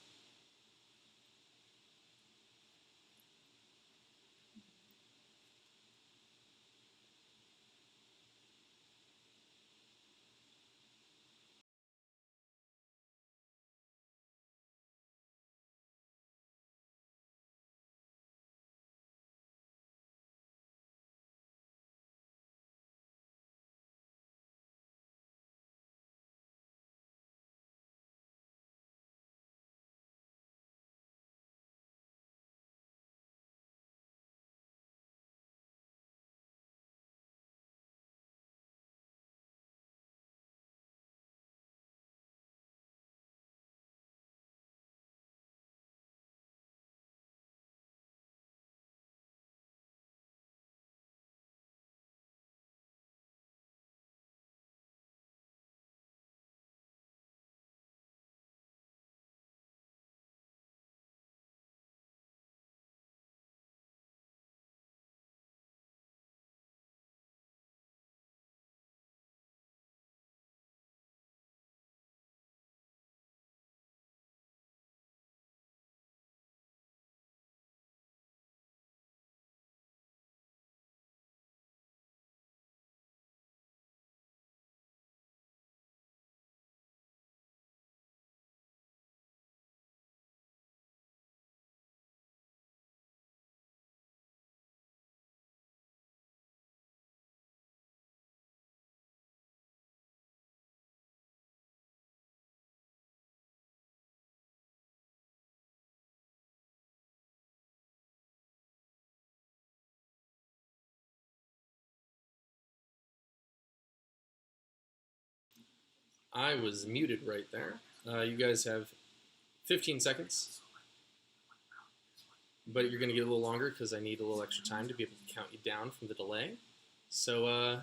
I was muted right there. You guys have 15 seconds, but you're going to get a little longer because I need a little extra time to be able to count you down from the delay. So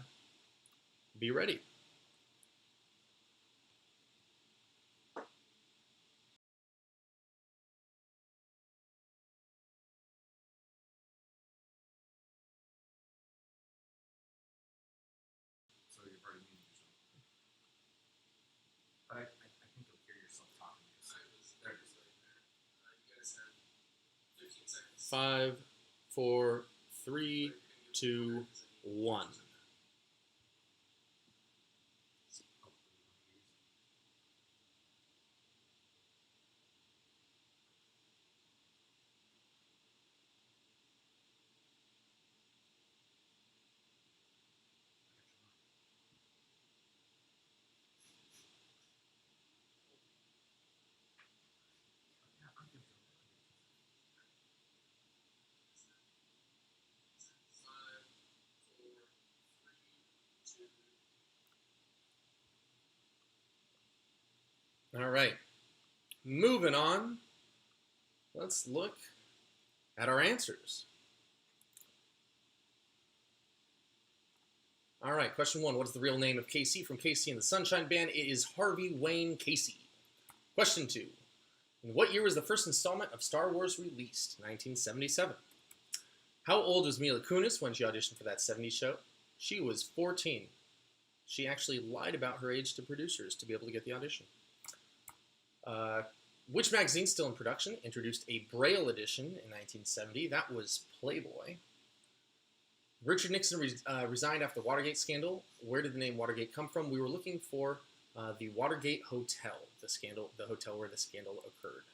be ready. So you've already muted yourself. But I think you'll hear yourself talking. There it is right there. You guys have 15 seconds. 5, 4, 3, 2, 1. All right, moving on. Let's look at our answers. All right, question 1. What is the real name of Casey from Casey and the Sunshine Band? It is Harvey Wayne Casey. Question 2. In what year was the first installment of Star Wars released? 1977. How old was Mila Kunis when she auditioned for that 70s show? She was 14. She actually lied about her age to producers to be able to get the audition. Which magazine still in production introduced a Braille edition in 1970? That was Playboy. Richard Nixon resigned after the Watergate scandal. Where did the name Watergate come from? We were looking for the Watergate Hotel, the hotel where the scandal occurred.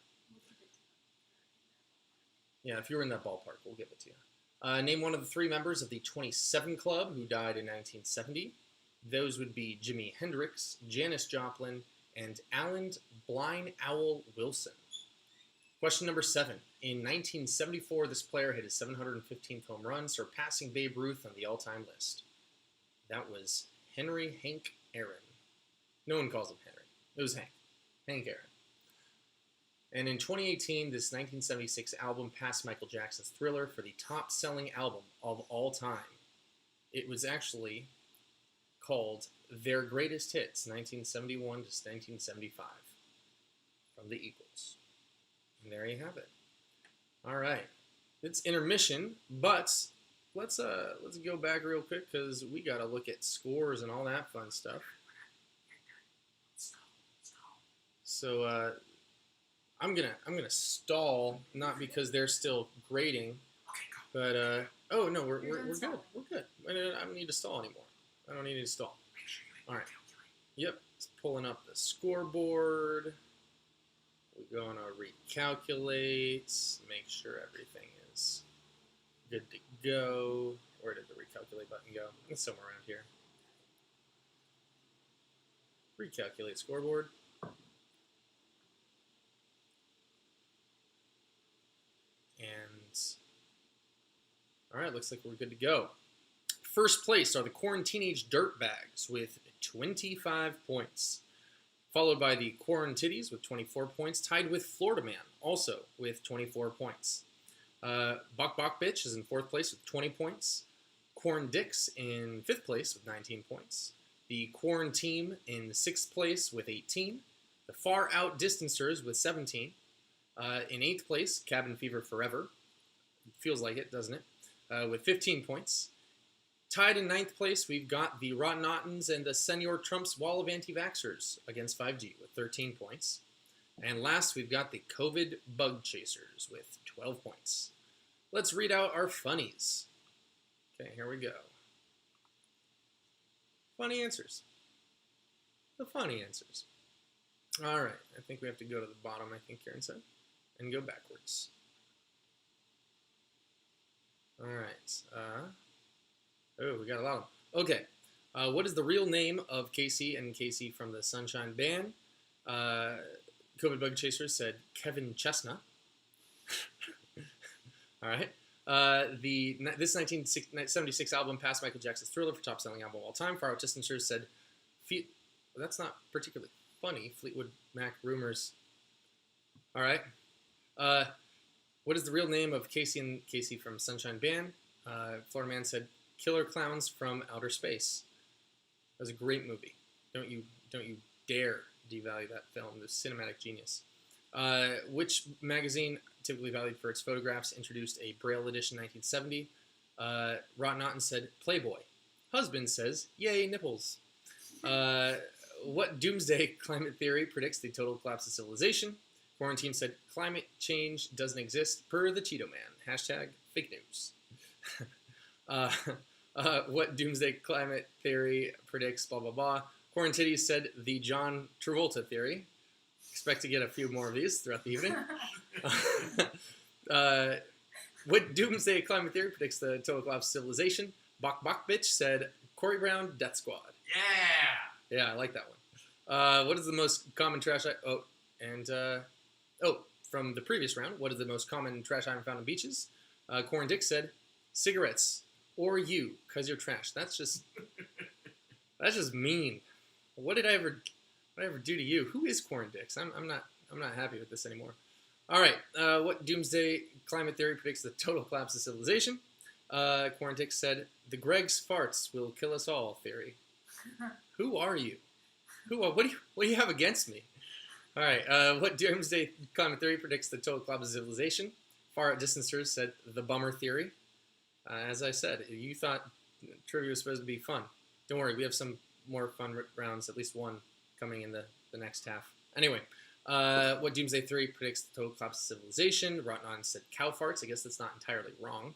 Yeah, if you were in that ballpark, we'll give it to you. Name one of the 3 members of the 27 Club who died in 1970. Those would be Jimi Hendrix, Janis Joplin, and Alan Blind Owl Wilson. Question number 7. In 1974, this player hit his 715th home run, surpassing Babe Ruth on the all-time list. That was Hank Aaron. No one calls him Henry. It was Hank Aaron. And in 2018, this 1976 album passed Michael Jackson's Thriller for the top-selling album of all time. It was actually called Their Greatest Hits, 1971 to 1975, from the Eagles. And there you have it. All right, it's intermission, but let's go back real quick because we got to look at scores and all that fun stuff. So I'm gonna stall, not because they're still grading, but oh no, we're good. We're good. I don't need to stall anymore. I don't need to stall. All right. Yep. It's pulling up the scoreboard. We're going to recalculate. Make sure everything is good to go. Where did the recalculate button go? It's somewhere around here. Recalculate scoreboard. And all right, looks like we're good to go. First place are the Quarren Teenage Dirtbags with 25 points, followed by the Quarren Titties with 24 points, tied with Florida Man, also with 24 points. Bok Bok Bitch is in 4th place with 20 points. Quarren Dicks in 5th place with 19 points. The Quarren Team in 6th place with 18. The Far Out Distancers with 17. In 8th place, Cabin Fever Forever. Feels like it, doesn't it? With 15 points. Tied in 9th place, we've got the Rotten Ottens and the Senor Trump's Wall of Anti-Vaxxers against 5G with 13 points. And last, we've got the COVID Bug Chasers with 12 points. Let's read out our funnies. Okay, here we go. Funny answers. The funny answers. All right, I think we have to go to the bottom, I think Karen said, and go backwards. All right. Oh, we got a lot of them. Okay. What is the real name of Casey and Casey from the Sunshine Band? COVID Bug Chasers said Kevin Chestnut. All right. This 1976 album passed Michael Jackson's Thriller for top-selling album of all time. Far Out Distancers said That's not particularly funny. Fleetwood Mac rumors. All right. What is the real name of Casey and Casey from Sunshine Band? Florida Man said, Killer Clowns from Outer Space. That was a great movie. Don't you dare devalue that film. The cinematic genius. Which magazine, typically valued for its photographs, introduced a Braille edition 1970? Rotten Otten said Playboy. Husband says, yay, nipples. What doomsday climate theory predicts the total collapse of civilization? Quarantine said climate change doesn't exist per the Cheeto Man. Hashtag fake news. What doomsday climate theory predicts blah, blah, blah. Quarantity said the John Travolta theory. Expect to get a few more of these throughout the evening. What doomsday climate theory predicts the total collapse of civilization? Bok Bok Bitch said Corey Brown, Death Squad. Yeah. Yeah, I like that one. What is the most common trash from the previous round, what is the most common trash item found on beaches? Corn Dick said cigarettes or you, because you're trash. That's just mean. What did I ever do to you? Who is Corn Dicks? I'm not happy with this anymore. All right. What doomsday climate theory predicts the total collapse of civilization? Corn Dick said the Greg's farts will kill us all theory. Who are you? What do you have against me? All right. What doomsday climate theory predicts the total collapse of civilization? Far out distancers said the bummer theory. As I said, you thought trivia was supposed to be fun. Don't worry, we have some more fun rounds, at least one coming in the next half. Anyway, what doomsday theory predicts the total collapse of civilization? Rotten Otten said cow farts. I guess that's not entirely wrong.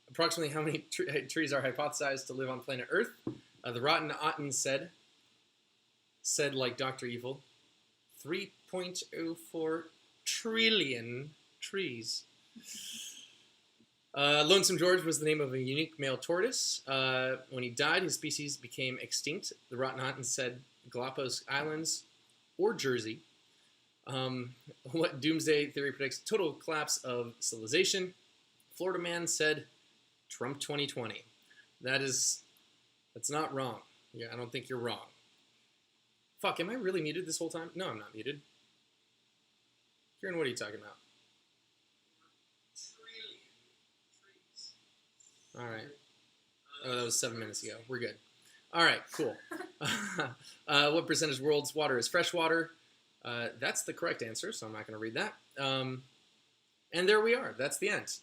Approximately how many trees are hypothesized to live on planet Earth? The Rotten Otten said like Dr. Evil, 3.04 trillion trees. Lonesome George was the name of a unique male tortoise. When he died, his species became extinct. The Rotten Otten said Galapagos Islands or Jersey. What doomsday theory predicts total collapse of civilization? Florida Man said Trump 2020. That's not wrong. Yeah, I don't think you're wrong. Fuck, am I really muted this whole time? No, I'm not muted. Kieran, what are you talking about? All right. Oh, that was 7 minutes ago. We're good. All right, cool. What percentage of the world's water is fresh water? That's the correct answer, so I'm not going to read that. And there we are. That's the end.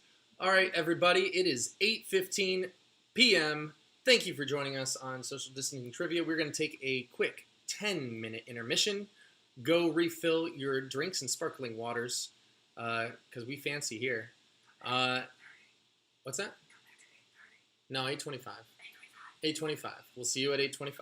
All right, everybody. It is 8:15 p.m. Thank you for joining us on Social Distancing Trivia. We're going to take a quick 10-minute intermission. Go refill your drinks and sparkling waters, because we fancy here. What's that? No, 8:25. 8:25. We'll see you at 8:25.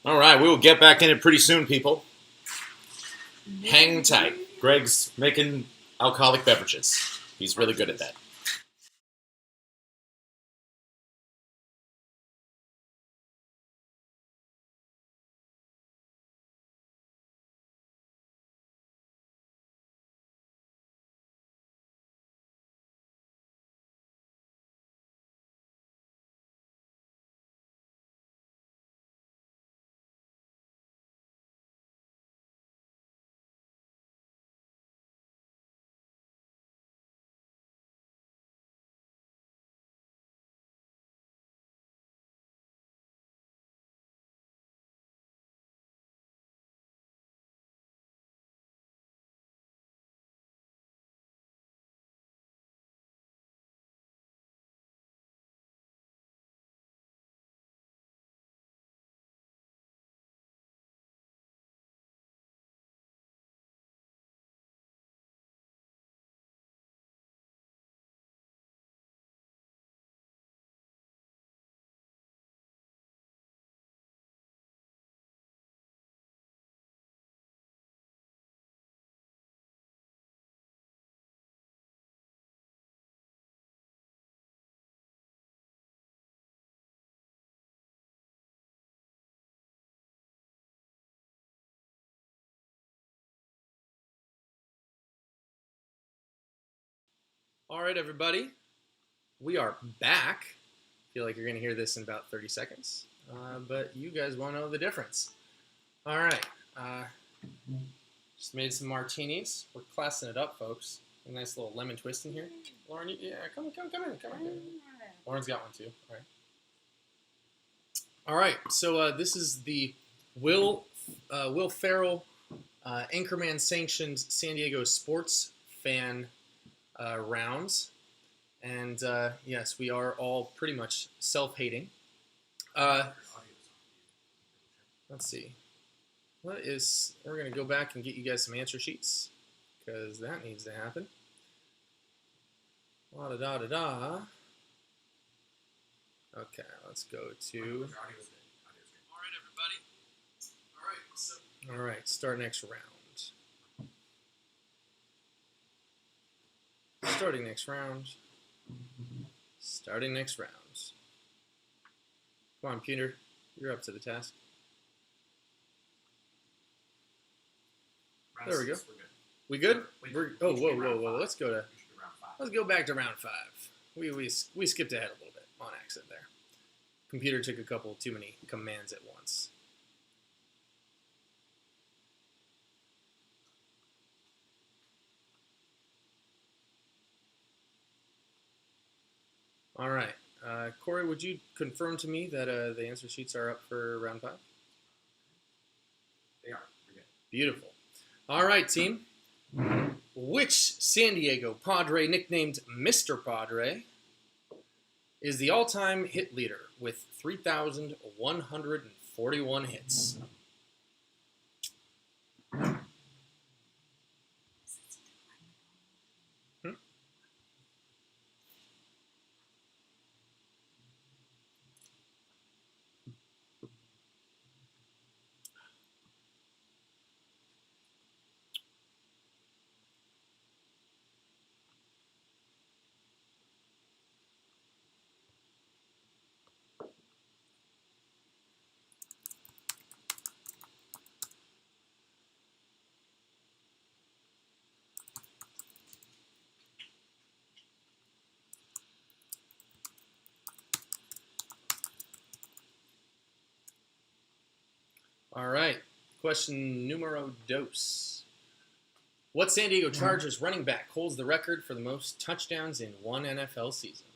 All right, we will get back in it pretty soon, people. Hang tight. Greg's making alcoholic beverages. He's really good at that. All right, everybody. We are back. I feel like you're going to hear this in about 30 seconds, but you guys won't know the difference. All right. Just made some martinis. We're classing it up, folks. A nice little lemon twist in here. Lauren, come in. Lauren's got one too. All right. All right. So this is the Will Ferrell Anchorman sanctioned San Diego sports fan rounds. And yes, we are all pretty much self-hating. Let's see. We're going to go back and get you guys some answer sheets, because that needs to happen. La-da-da-da-da. Okay, let's go to... All right, everybody. All right, start next round. Starting next round. Come on, Peter. You're up to the task. There we go. We good? Whoa. Let's go back to round 5. We skipped ahead a little bit on accident there. Computer took a couple too many commands at once. All right. Corey, would you confirm to me that the answer sheets are up for round 5? They are. We're good. Beautiful. All right, team. Which San Diego Padre, nicknamed Mr. Padre, is the all-time hit leader with 3,141 hits? All right. Question numero dos. What San Diego Chargers running back holds the record for the most touchdowns in one NFL season?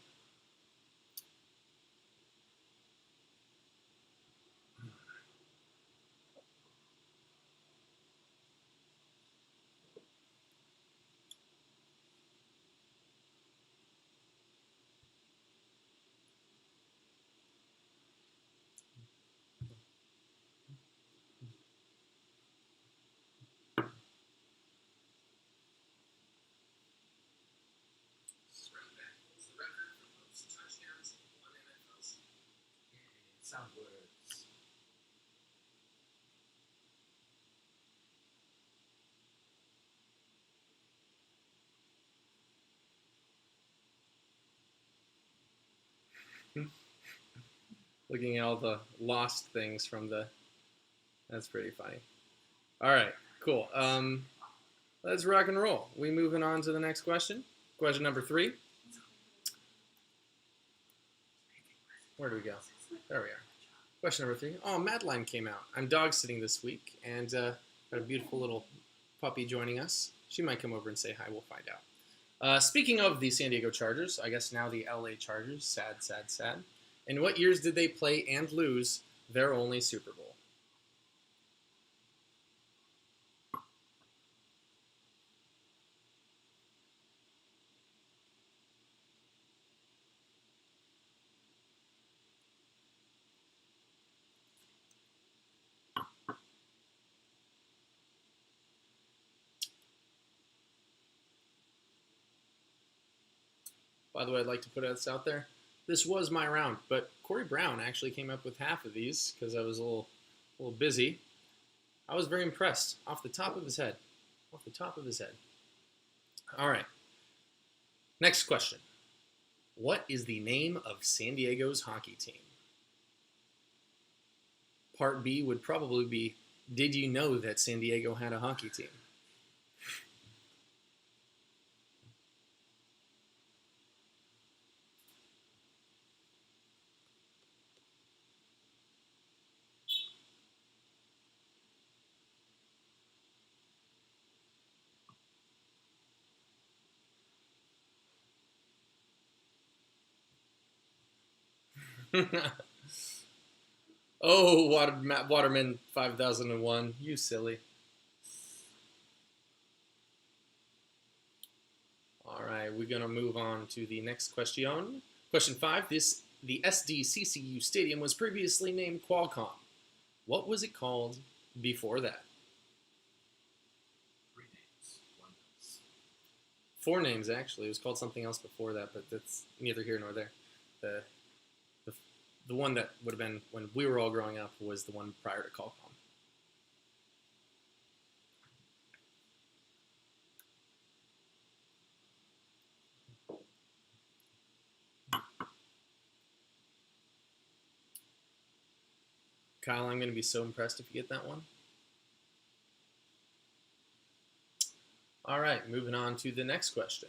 Sound words. Looking at all the lost things from the. That's pretty funny. All right, cool. Let's rock and roll. We moving on to the next question. Question number 3. Where do we go? There we are. Question number 3. Oh, Madeline came out. I'm dog sitting this week, and got a beautiful little puppy joining us. She might come over and say hi. We'll find out. Speaking of the San Diego Chargers, I guess now the LA Chargers. Sad, sad, sad. In what years did they play and lose their only Super Bowl? By the way, I'd like to put this out there. This was my round, but Corey Brown actually came up with half of these because I was a little busy. I was very impressed. Off the top of his head. Off the top of his head. All right. Next question. What is the name of San Diego's hockey team? Part B would probably be, did you know that San Diego had a hockey team? Oh, Waterman 5001, you silly. All right, we're going to move on to the next question. Question 5. The SDCCU Stadium was previously named Qualcomm. What was it called before that? 3 names. 1 is 4 names, actually. It was called something else before that, but that's neither here nor there. The one that would have been when we were all growing up was the one prior to Qualcomm. Kyle, I'm going to be so impressed if you get that one. All right, moving on to the next question.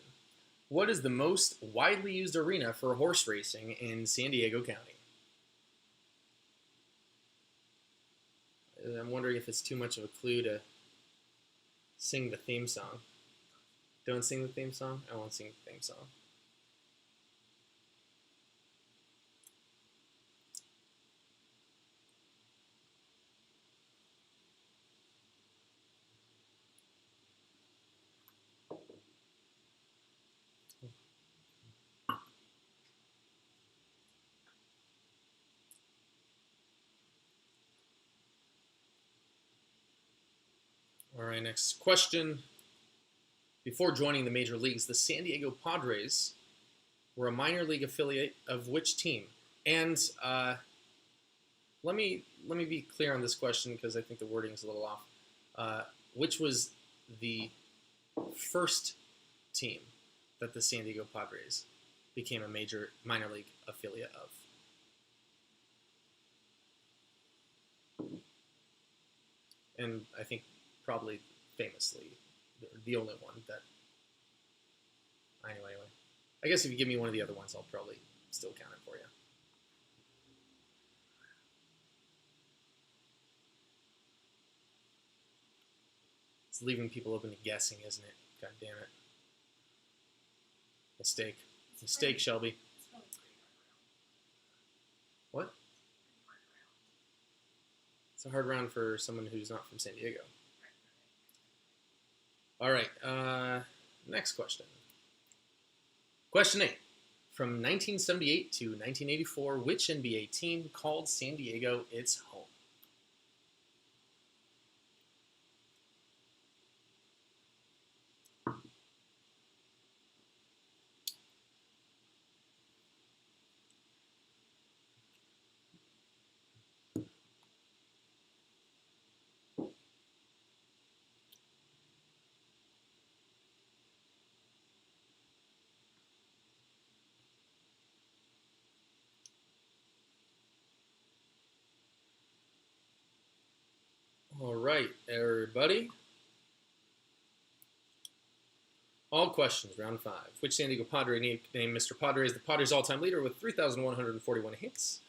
What is the most widely used arena for horse racing in San Diego County? I'm wondering if it's too much of a clue to sing the theme song. Don't sing the theme song? I won't sing the theme song. All right, next question. Before joining the major leagues, the San Diego Padres were a minor league affiliate of which team? And let me be clear on this question because I think the wording is a little off. Which was the first team that the San Diego Padres became a minor league affiliate of? And I think probably famously the only one that. Anyway, I guess if you give me one of the other ones, I'll probably still count it for you. It's leaving people open to guessing, isn't it? God damn it. Mistake. Mistake, Shelby. What? It's a hard round for someone who's not from San Diego. All right. Next question. Question 8. From 1978 to 1984, which NBA team called San Diego its home? everybody. All questions, round 5. Which San Diego Padre named Mr. Padre is the Padres' all-time leader with 3,141 hits?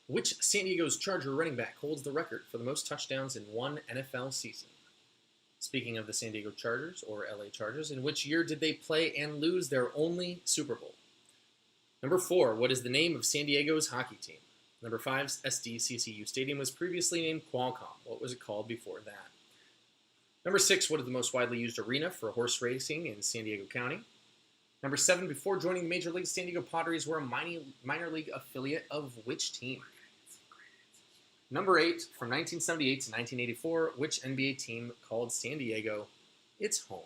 Which San Diego's Charger running back holds the record for the most touchdowns in one NFL season? Speaking of the San Diego Chargers, or LA Chargers, in which year did they play and lose their only Super Bowl? Number 4, what is the name of San Diego's hockey team? Number 5, SDCCU Stadium was previously named Qualcomm. What was it called before that? Number 6, what is the most widely used arena for horse racing in San Diego County? Number 7, before joining the Major League, San Diego Padres were a minor league affiliate of which team? Number 8, from 1978 to 1984, which NBA team called San Diego its home?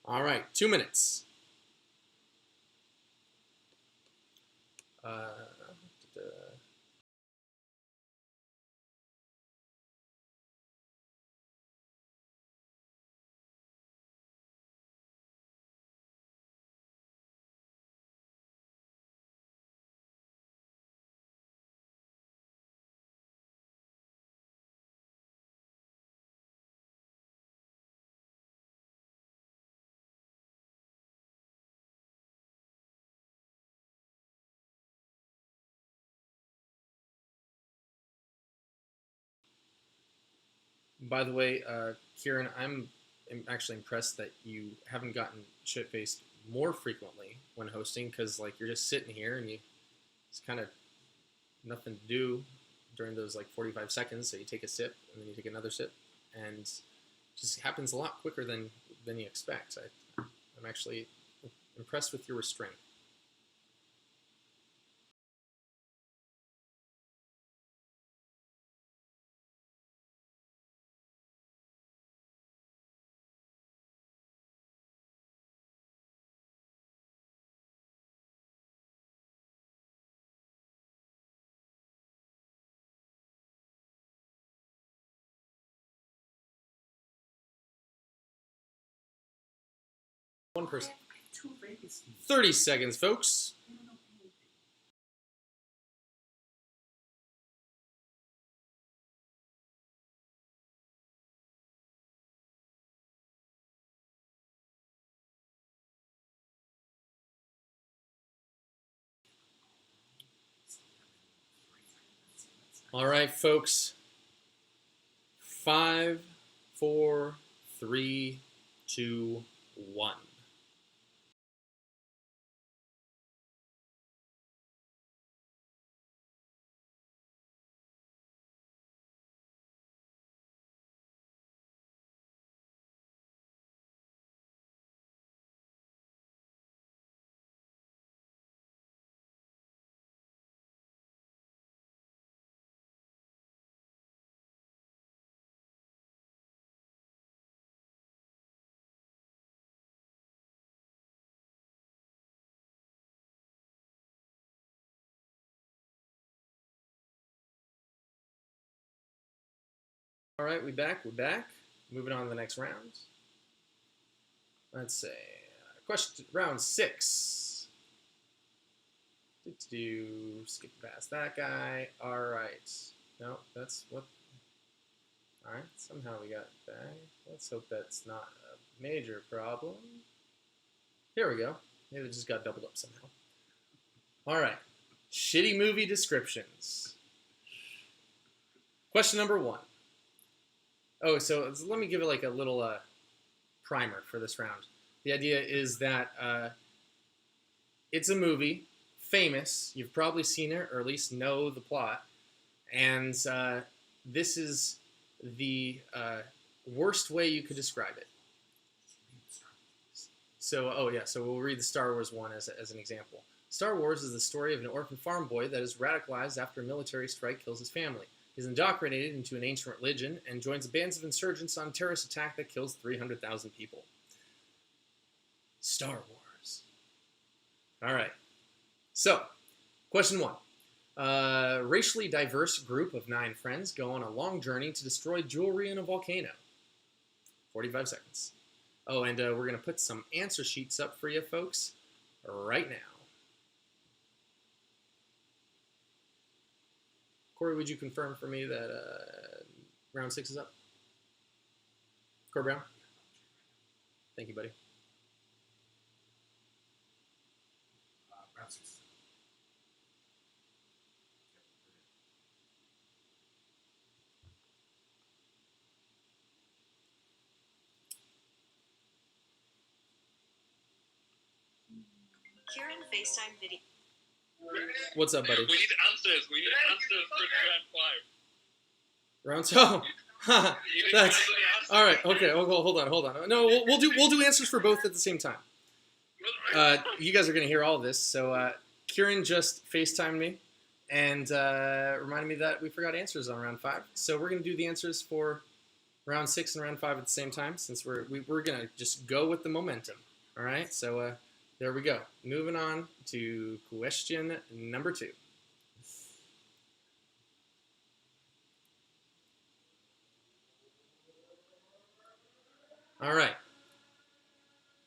All right, 2 minutes. By the way, Kieran, I'm actually impressed that you haven't gotten shit-faced more frequently when hosting, because like you're just sitting here and it's kind of nothing to do during those like 45 seconds. So you take a sip and then you take another sip, and it just happens a lot quicker than you expect. I'm actually impressed with your restraint. One person. 30 seconds, folks. All right, folks. 5, 4, 3, 2, 1. All right, we're back. Moving on to the next round. Let's say question round 6. Skip past that guy. All right. No, that's what. All right. Somehow we got it back. Let's hope that's not a major problem. Here we go. Maybe it just got doubled up somehow. All right. Shitty movie descriptions. Question number 1. Oh, so let me give it like a little primer for this round. The idea is that it's a movie, famous. You've probably seen it, or at least know the plot. And this is the worst way you could describe it. So, so we'll read the Star Wars one as an example. Star Wars is the story of an orphan farm boy that is radicalized after a military strike kills his family. He's indoctrinated into an ancient religion and joins bands of insurgents on a terrorist attack that kills 300,000 people. Star Wars. All right. So, question 1. Racially diverse group of 9 friends go on a long journey to destroy jewelry in a volcano. 45 seconds. Oh, and we're going to put some answer sheets up for you folks right now. Corey, would you confirm for me that round 6 is up? Core Brown. Thank you, buddy. Round 6. Kieran FaceTime video. What's up, buddy? We need answers. We need answers for round 5. Round two. You need That's to know the answers. all right. Okay. Oh, hold on. No, we'll do answers for both at the same time. You guys are gonna hear all of this. So Kieran just FaceTimed me and reminded me that we forgot answers on round 5. So we're gonna do the answers for round 6 and round 5 at the same time, since we're gonna just go with the momentum. All right. So there we go. Moving on to question number 2. All right.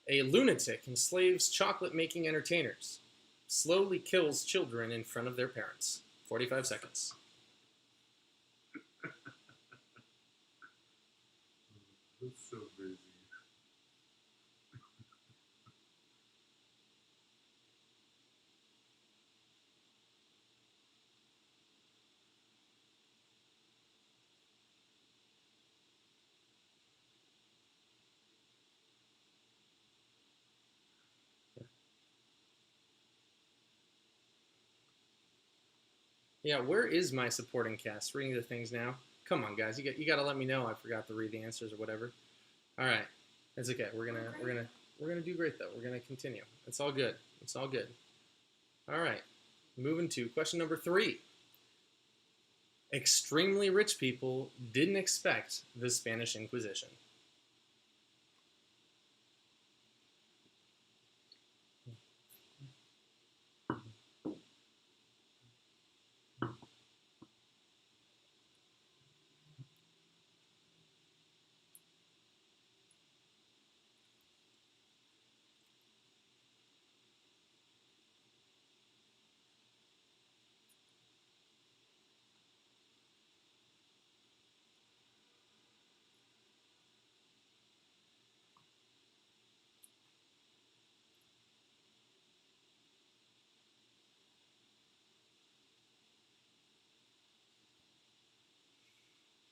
A lunatic enslaves chocolate-making entertainers, slowly kills children in front of their parents. 45 seconds. That's so busy. Yeah, where is my supporting cast? Reading the things now. Come on, guys. You got to let me know I forgot to read the answers or whatever. All right. It's okay. We're gonna do great though. We're gonna continue. It's all good. It's all good. All right. Moving to question number 3. Extremely rich people didn't expect the Spanish Inquisition.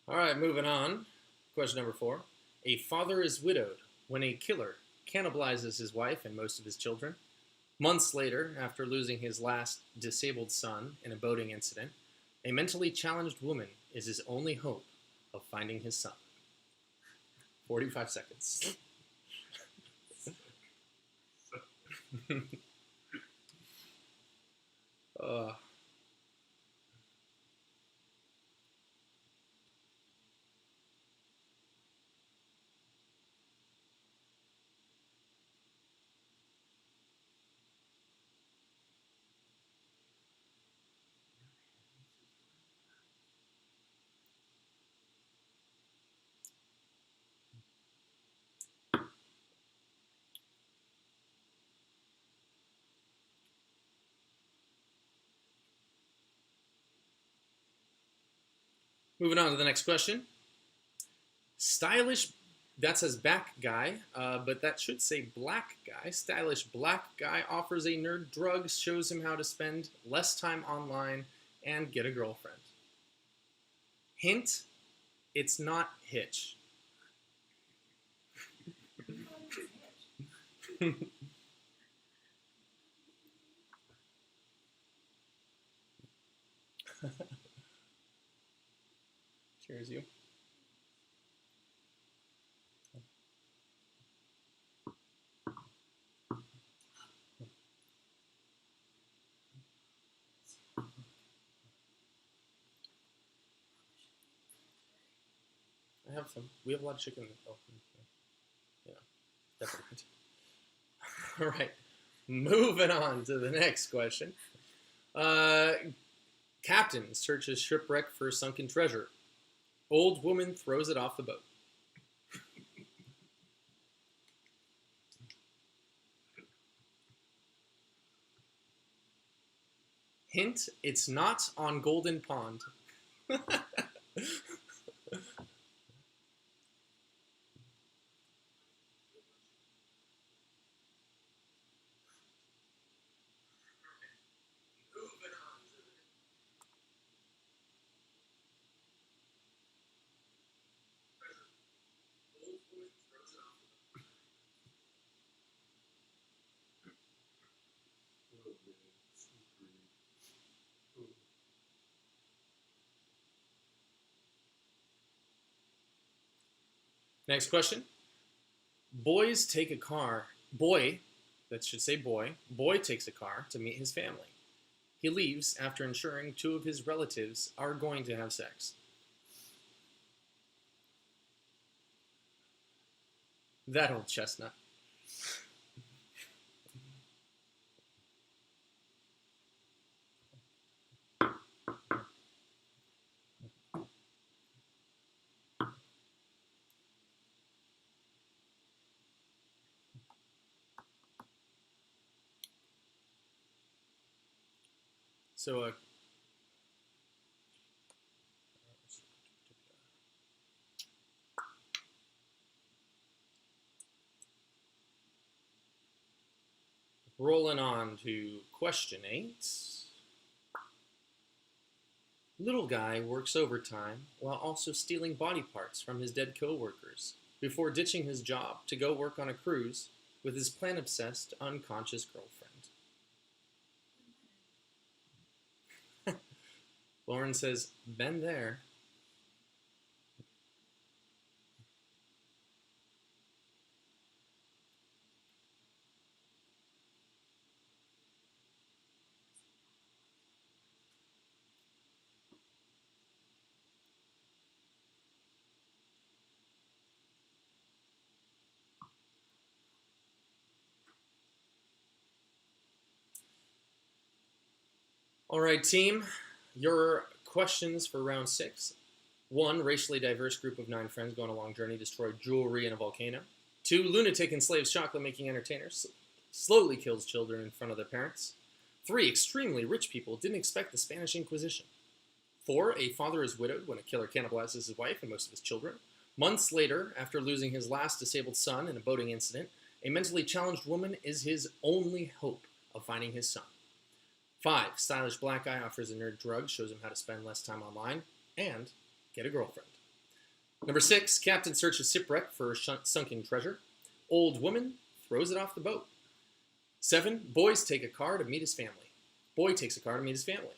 All right, moving on. Question number 4. A father is widowed when a killer cannibalizes his wife and most of his children. Months later, after losing his last disabled son in a boating incident, a mentally challenged woman is his only hope of finding his son. 45 seconds. uh, Moving on to the next question. Stylish, that says back guy, but that should say black guy. Stylish black guy offers a nerd drugs, shows him how to spend less time online and get a girlfriend. Hint, it's not Hitch. Cheers, you. I have some. We have a lot of chicken. Oh, yeah, definitely. All right, moving on to the next question. Captain searches shipwreck for sunken treasure. Old woman throws it off the boat. Hint, it's not on Golden Pond. Next question. Boys take a car. Boy, that should say boy. Boy takes a car to meet his family. He leaves after ensuring two of his relatives are going to have sex. That old chestnut. So, rolling on to question 8. Little guy works overtime while also stealing body parts from his dead co-workers before ditching his job to go work on a cruise with his plant-obsessed, unconscious girlfriend. Lauren says, been there. All right, team, your questions for round 6. 1, racially diverse group of 9 friends go on a long journey, destroy jewelry in a volcano. 2, lunatic enslaves chocolate-making entertainers, slowly kills children in front of their parents. 3, extremely rich people didn't expect the Spanish Inquisition. 4, a father is widowed when a killer cannibalizes his wife and most of his children. Months later, after losing his last disabled son in a boating incident, a mentally challenged woman is his only hope of finding his son. 5, stylish black guy offers a nerd drug, shows him how to spend less time online, and get a girlfriend. Number 6, captain searches shipwreck for sunken treasure. Old woman throws it off the boat. 7, boys take a car to meet his family. Boy takes a car to meet his family.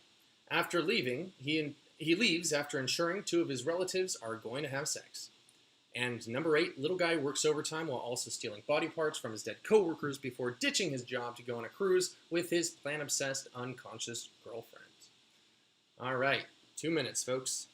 After leaving, he leaves after ensuring two of his relatives are going to have sex. And number 8, little guy works overtime while also stealing body parts from his dead co-workers before ditching his job to go on a cruise with his plant-obsessed, unconscious girlfriend. All right, 2 minutes, folks.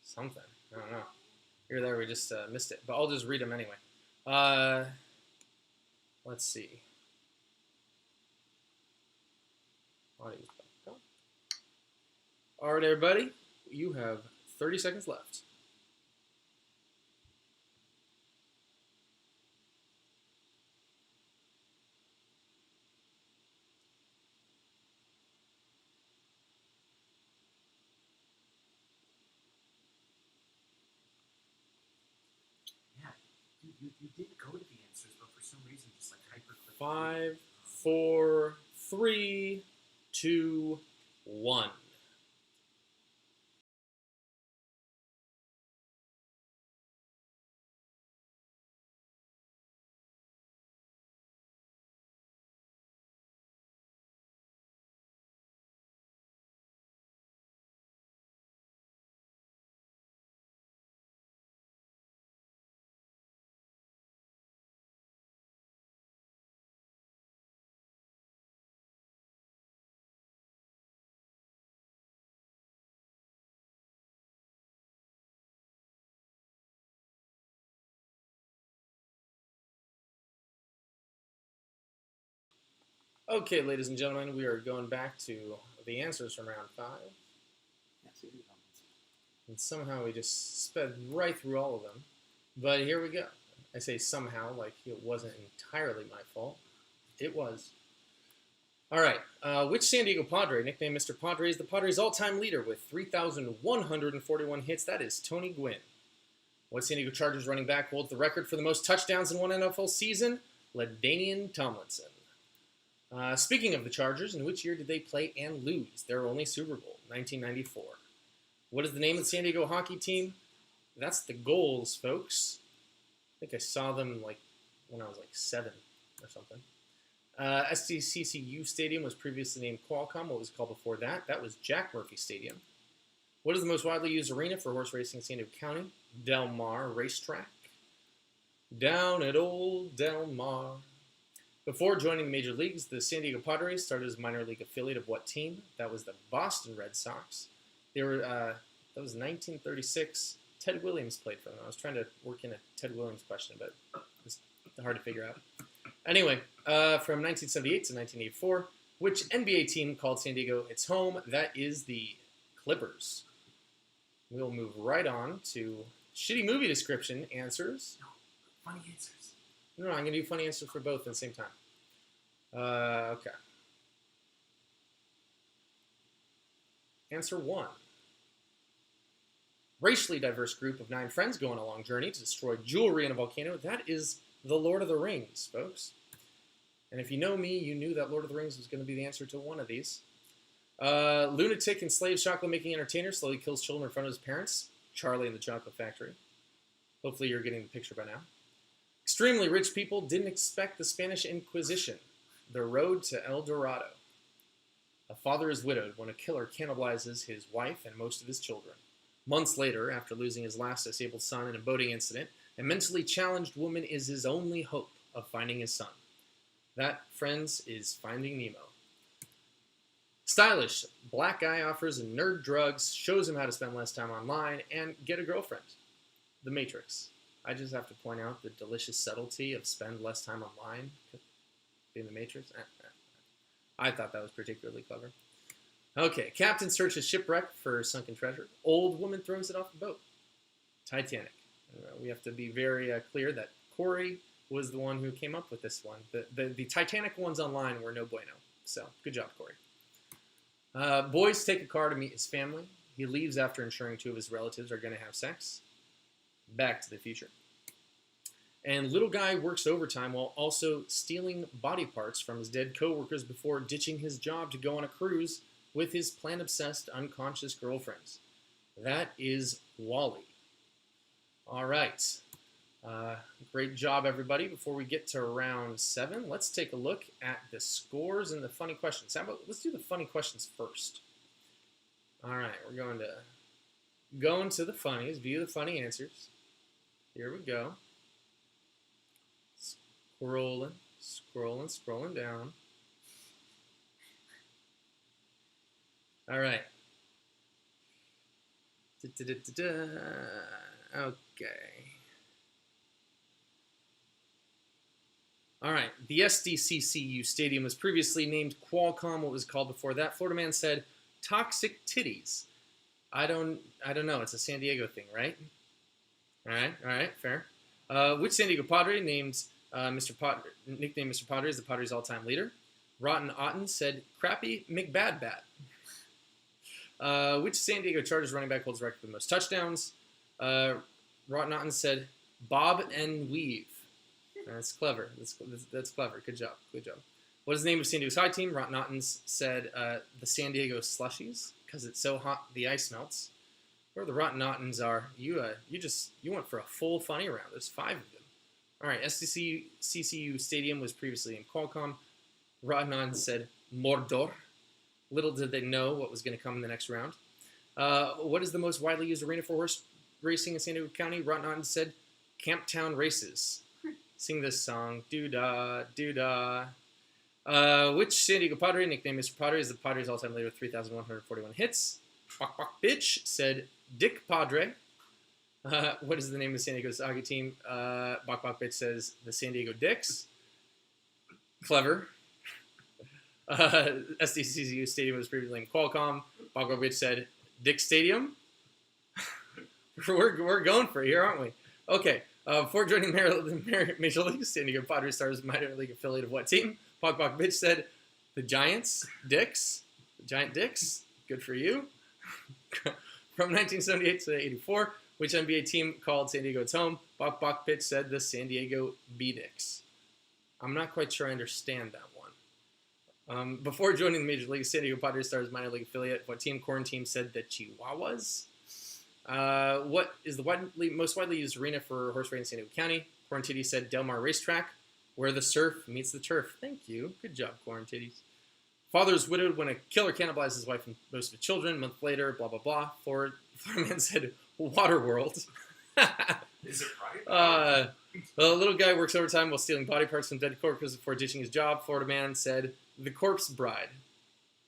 Something. I don't know. Here or there, we just missed it. But I'll just read them anyway. Let's see. All right, everybody. You have 30 seconds left. Yeah, dude, you did go to the answers, but for some reason just like hyperclick. 5, 4, 3, 2, 1. Okay, ladies and gentlemen, we are going back to the answers from round 5. And somehow we just sped right through all of them. But here we go. I say somehow like it wasn't entirely my fault. It was. All right. Which San Diego Padre, nicknamed Mr. Padre, is the Padres' all-time leader with 3,141 hits? That is Tony Gwynn. What San Diego Chargers running back holds the record for the most touchdowns in one NFL season? LaDainian Tomlinson. Speaking of the Chargers, in which year did they play and lose their only Super Bowl? 1994. What is the name of the San Diego hockey team? That's the Goals, folks. I think I saw them like when I was like 7 or something. SDCCU Stadium was previously named Qualcomm. What was it called before that? That was Jack Murphy Stadium. What is the most widely used arena for horse racing in San Diego County? Del Mar Racetrack. Down at old Del Mar. Before joining the major leagues, the San Diego Padres started as a minor league affiliate of what team? That was the Boston Red Sox. They were that was 1936. Ted Williams played for them. I was trying to work in a Ted Williams question, but it's hard to figure out. Anyway, from 1978 to 1984, which NBA team called San Diego its home? That is the Clippers. We'll move right on to shitty movie description answers. Funny answers. No, I'm going to do funny answers for both at the same time. Okay. Answer 1. Racially diverse group of 9 friends go on a long journey to destroy jewelry in a volcano. That is The Lord of the Rings, folks. And if you know me, you knew that Lord of the Rings was going to be the answer to one of these. Lunatic enslaved chocolate-making entertainer slowly kills children in front of his parents. Charlie and the Chocolate Factory. Hopefully you're getting the picture by now. Extremely rich people didn't expect the Spanish Inquisition. The Road to El Dorado. A father is widowed when a killer cannibalizes his wife and most of his children. Months later, after losing his last disabled son in a boating incident, a mentally challenged woman is his only hope of finding his son. That, friends, is Finding Nemo. Stylish, black guy offers a nerd drugs, shows him how to spend less time online, and get a girlfriend. The Matrix. I just have to point out the delicious subtlety of spend less time online being the Matrix. I thought that was particularly clever. Okay, captain searches shipwreck for sunken treasure. Old woman throws it off the boat. Titanic. We have to be very clear that Corey was the one who came up with this one. The Titanic ones online were no bueno. So, good job, Corey. Boys take a car to meet his family. He leaves after ensuring 2 of his relatives are going to have sex. Back to the Future. And little guy works overtime while also stealing body parts from his dead coworkers before ditching his job to go on a cruise with his plant-obsessed, unconscious girlfriends. That is WALL-E. All right. Great job, everybody. Before we get to round 7, let's take a look at the scores and the funny questions. How about let's do the funny questions first. All right, we're going to go into the funnies, view the funny answers. Here we go. Scrolling down. All right. Okay. All right. The SDCCU Stadium was previously named Qualcomm. What was it called before that? Florida man said, "Toxic titties." I don't know. It's a San Diego thing, right? All right, fair. Which San Diego Padre nicknamed Mr. Padre is the Padres' all-time leader? Rotten Otten said, "Crappy McBadbat." Which San Diego Chargers running back holds the record for the most touchdowns? Rotten Otten said, "Bob and Weave." That's clever. That's clever. Good job. What is the name of San Diego's high team? Rotten Otten said the San Diego Slushies because it's so hot the ice melts. Where the Rotten Ottens are, you went for a full funny round. There's 5 of them. All right, SDCCU Stadium was previously in Qualcomm. Rotten Otten said Mordor. Little did they know what was going to come in the next round. What is the most widely used arena for horse racing in San Diego County? Rotten Otten said Camptown Races. Sing this song. Doo-dah, doo-dah. Which San Diego Padre, nicknamed Mr. Padre, is the Padres' all-time leader with 3,141 hits? Bok Bok Bitch said Dick Padre. What is the name of the San Diego hockey team? Bok Bok Bitch says the San Diego Dicks. Clever. SDCCU Stadium was previously named Qualcomm. Bogovic said Dick Stadium. we're going for it here, aren't we? Okay. Before joining the Major League, San Diego Padres Stars minor league affiliate of what team? Bogovic said the Giants. Dicks. The Giant Dicks. Good for you. From 1978 to 84, which NBA team called San Diego its home? Bogovic said the San Diego B-Dicks. I'm not quite sure I understand that one. Before joining the Major League, San Diego Padres Stars minor league affiliate, what team? Quarantine said the Chihuahuas. What is the most widely used arena for horse racing in San Diego County? Quarantini said Del Mar Racetrack, where the surf meets the turf. Thank you. Good job, Quarantinis. Father is widowed when a killer cannibalizes his wife and most of his children. A month later, blah, blah, blah. Florida man said Waterworld. Is it right? A little guy works overtime while stealing body parts from dead corpses before ditching his job. Florida man said the corpse bride.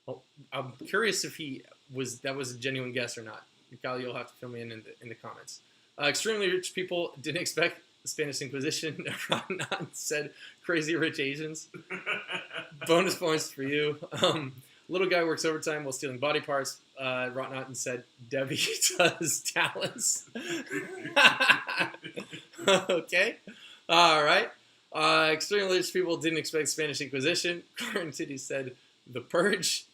Well, I'm curious if that was a genuine guess or not. Kyle, you'll have to fill me in the comments. Extremely rich people didn't expect the Spanish Inquisition. Ron said crazy rich Asians. Bonus points for you. Little guy works overtime while stealing body parts. Rotnaughton said Debbie does Dallas. Okay. All right. Extremely rich people didn't expect Spanish Inquisition. Quarantini said The Purge.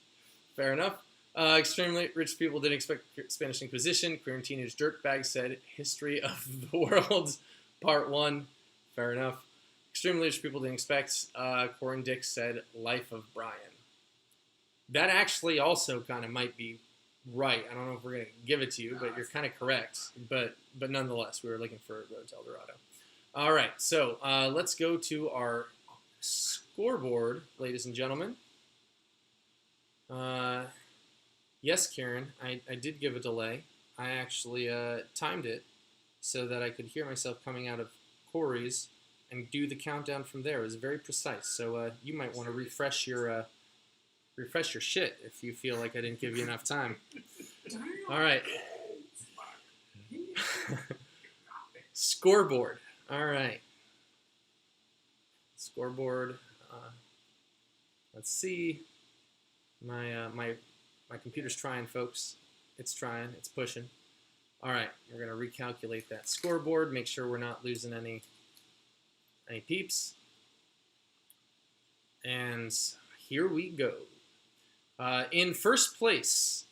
Fair enough. Extremely rich people didn't expect Spanish Inquisition. Quarantini's dirtbag said History of the World, Part 1. Fair enough. Extremely rich people didn't expect. Corin Dick said Life of Brian. That actually also kind of might be right. I don't know if we're going to give it to you, but you're kind of correct. But nonetheless, we were looking for Road to El Dorado. All right, so let's go to our scoreboard, ladies and gentlemen. Yes, Kieran, I did give a delay. I actually timed it so that I could hear myself coming out of Corey's and do the countdown from there. It was very precise. So you might want to refresh your shit if you feel like I didn't give you enough time. All right. Scoreboard. All right. Scoreboard. Let's see. My computer's trying, folks. It's trying. It's pushing. All right. We're going to recalculate that scoreboard. Make sure we're not losing any peeps. And here we go. In first place,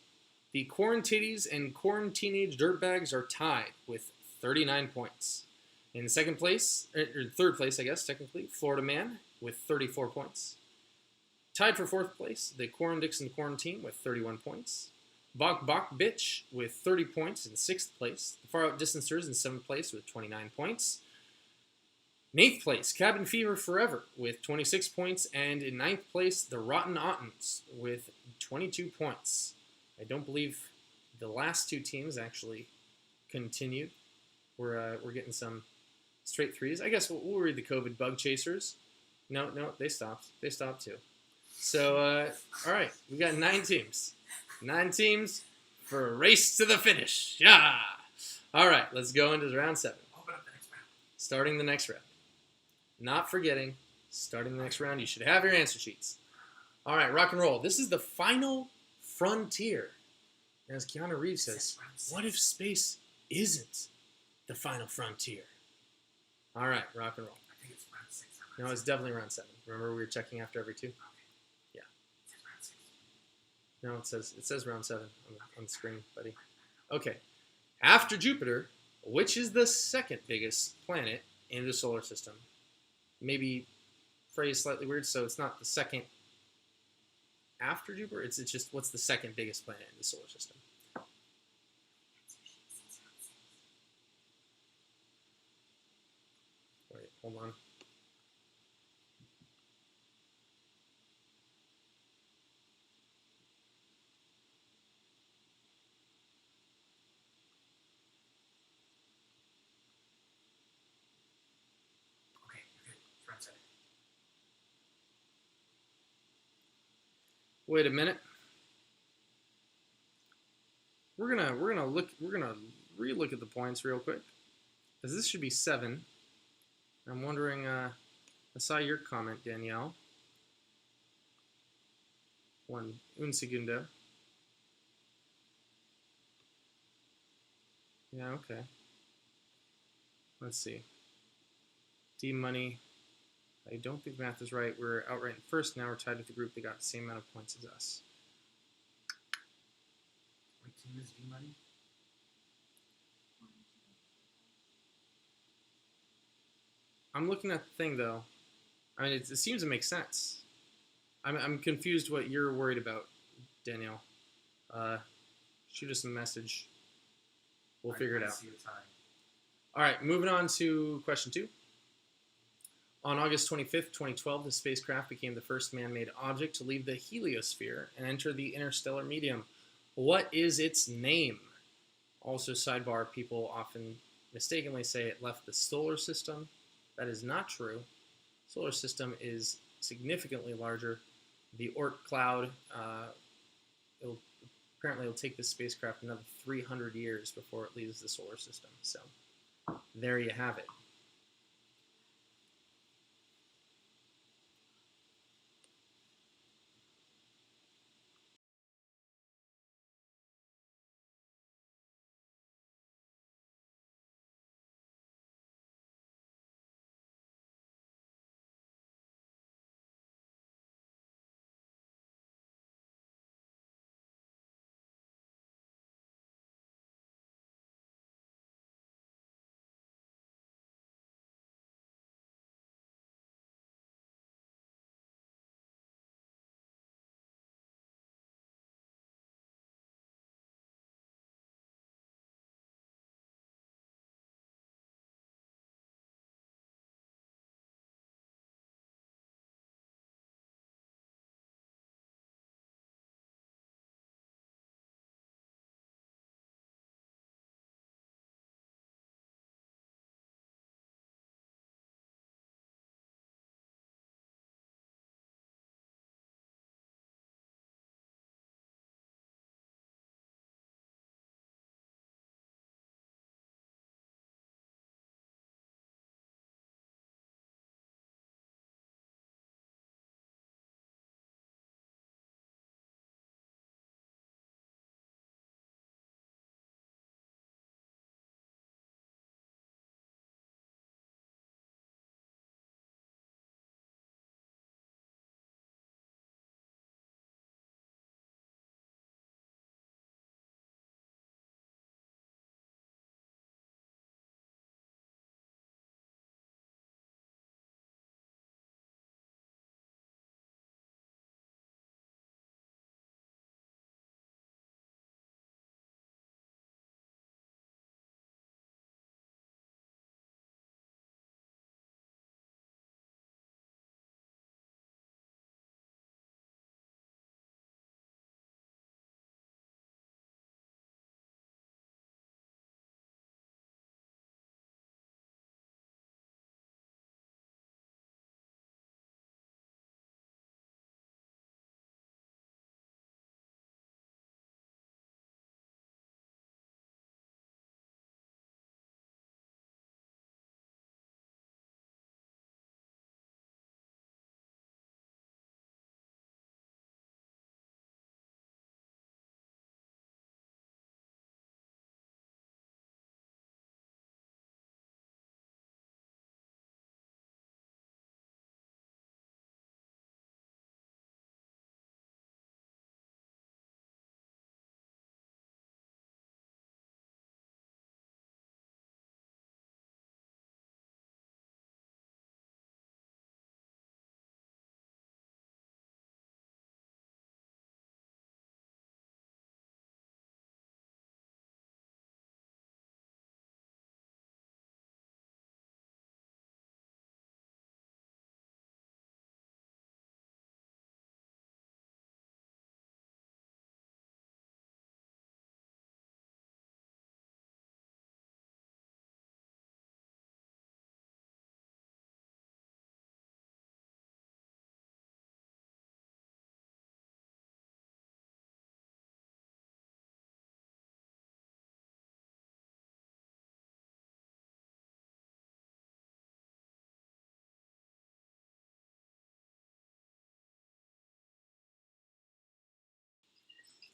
the Quarantinies and Quarantini Dirtbags are tied with 39 points. In second place, or third place, I guess, technically, Florida Man with 34 points. Tied for fourth place, the Quarandix and Quarantine with 31 points. Bok Bitch with 30 points in sixth place. The Far Out Distancers in seventh place with 29 points. In eighth place, Cabin Fever Forever with 26 points. And in ninth place, the Rotten Ottens with 22 points. I don't believe the last two teams actually continued. We're getting some straight threes. I guess we'll read the COVID Bug Chasers. No, they stopped. They stopped too. So, all right, we got 9 teams. 9 teams for a race to the finish. Yeah. All right, let's go into round 7. Open up the next round. Starting the next round. Not forgetting, starting the next round, you should have your answer sheets. All right, rock and roll. This is the final frontier. As Keanu Reeves says, what if space isn't the final frontier? All right, rock and roll. I think it's round 6. No, it's definitely round 7. Remember we were checking after every 2? Okay. Yeah. It says round 6. No, it says round 7 on the screen, buddy. Okay. After Jupiter, which is the second biggest planet in the solar system? Maybe phrase slightly weird, so it's not the second after Jupiter. It's just what's the second biggest planet in the solar system? Wait, hold on. Okay, you're good. It's round 7. Wait a minute. We're gonna relook at the points real quick, because this should be 7. I'm wondering. I saw your comment, Danielle. Un segundo. Yeah, okay. Let's see. D Money. I don't think math is right. We're outright in first. Now we're tied with the group that got the same amount of points as us. What team is D Money? I'm looking at the thing though. I mean, it seems to make sense. I'm confused what you're worried about, Danielle. Shoot us a message. We'll figure it I out. see a tie. All right, moving on to question 2. On August 25th, 2012, the spacecraft became the first man-made object to leave the heliosphere and enter the interstellar medium. What is its name? Also, sidebar, people often mistakenly say it left the solar system. That is not true. Solar system is significantly larger. The Oort cloud, apparently it'll take this spacecraft another 300 years before it leaves the solar system. So there you have it.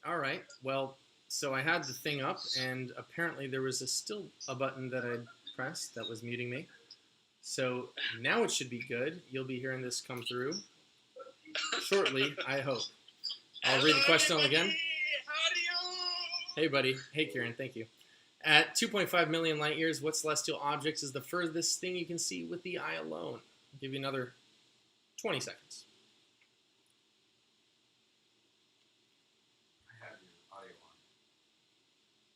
All right. Well, so I had the thing up, and apparently there was still a button that I'd pressed that was muting me. So now it should be good. You'll be hearing this come through shortly, I hope. I'll read the question again. Hey, buddy. Hey, Kieran. Thank you. At 2.5 million light years, what celestial object is the furthest thing you can see with the eye alone? I'll give you another 20 seconds. I have your audio on.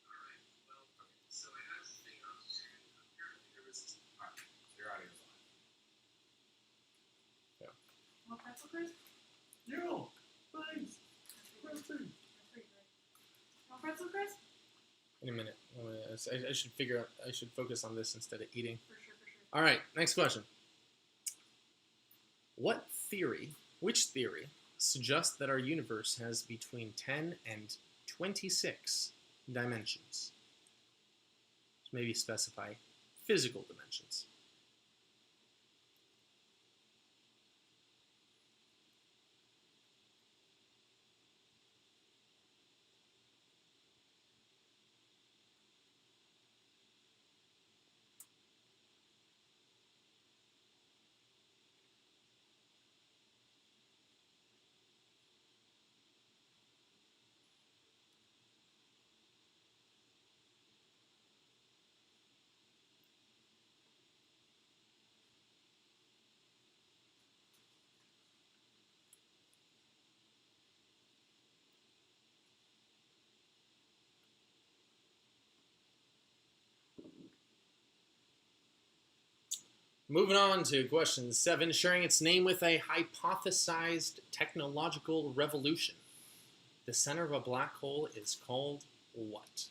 Alright, well, okay, so I have this thing up, and apparently there was this. Alright, your audio's on. Want pretzel, Chris? No! Thanks! That's pretty good. Want pretzel, Chris? In a minute. I should figure out. I should focus on this instead of eating. For sure. All right. Next question. Which theory suggests that our universe has between 10 and 26 dimensions? Maybe specify physical dimensions. Moving on to question 7, sharing its name with a hypothesized technological revolution. The center of a black hole is called what?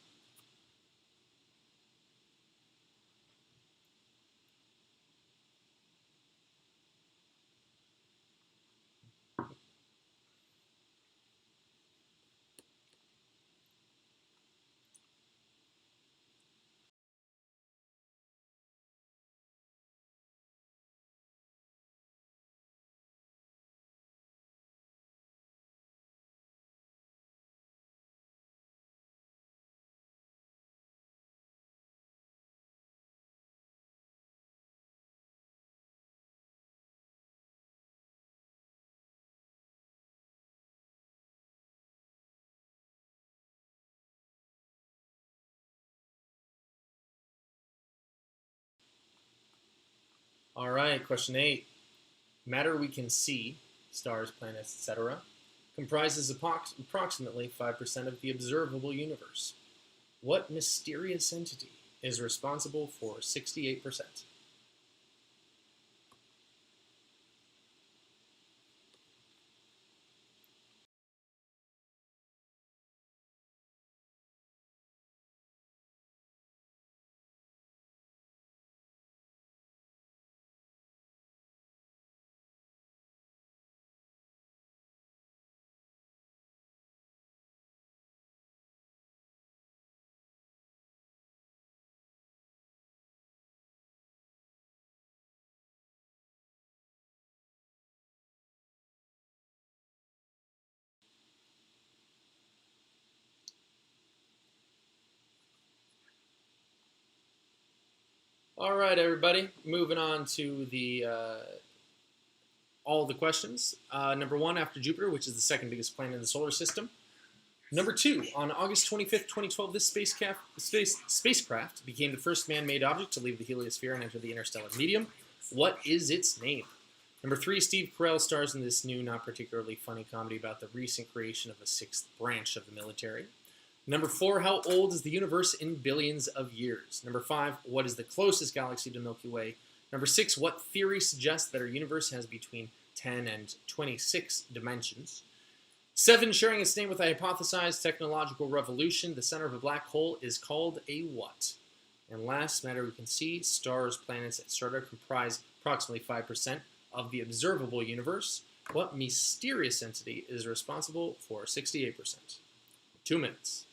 All right, question 8. Matter we can see, stars, planets, etc., comprises approximately 5% of the observable universe. What mysterious entity is responsible for 68%? All right, everybody. Moving on to the all the questions. Number 1, after Jupiter, which is the second biggest planet in the solar system. Number 2, on August 25th, 2012, this spacecraft became the first man-made object to leave the heliosphere and enter the interstellar medium. What is its name? Number 3, Steve Carell stars in this new, not particularly funny comedy about the recent creation of a 6th branch of the military. Number 4, how old is the universe in billions of years? Number 5, what is the closest galaxy to Milky Way? Number 6, what theory suggests that our universe has between 10 and 26 dimensions? 7, sharing its name with a hypothesized technological revolution, the center of a black hole is called a what? And last, matter we can see, stars, planets, etc. comprise approximately 5% of the observable universe. What mysterious entity is responsible for 68%? 2 minutes.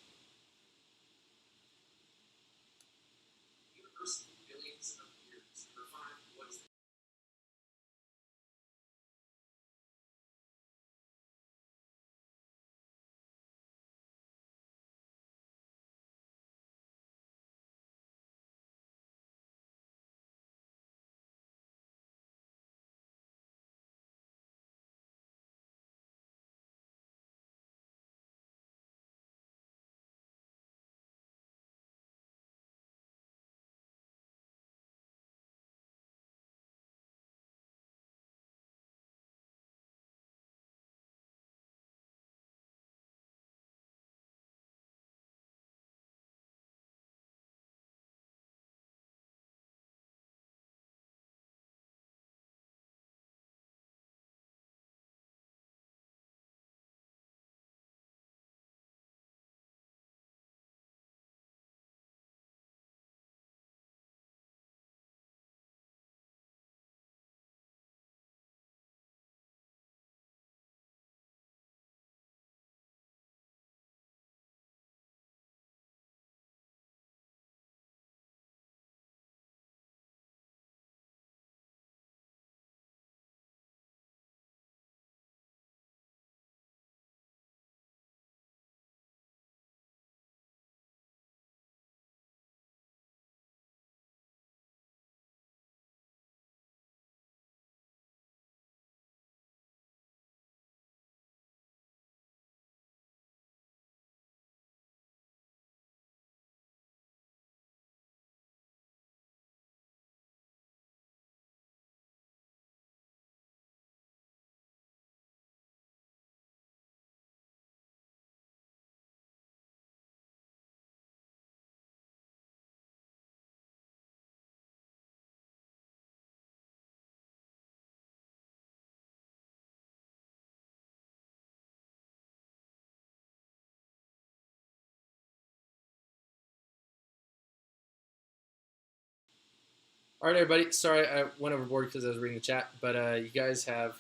All right, everybody. Sorry, I went overboard because I was reading the chat, but you guys have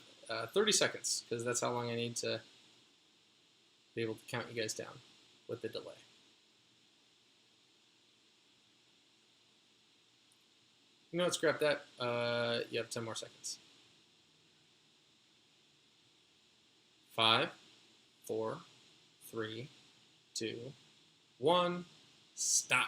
30 seconds because that's how long I need to be able to count you guys down with the delay. You know what? Scrap that. You have 10 more seconds. 5, 4, 3, 2, 1. Stop.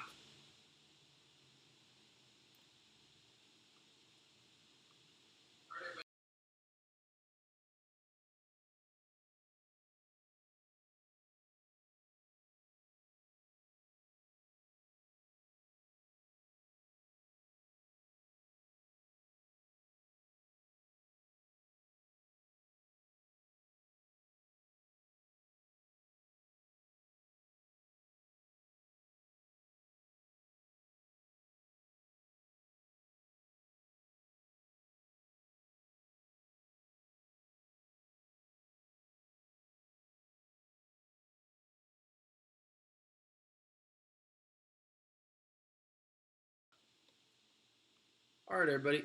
All right, everybody.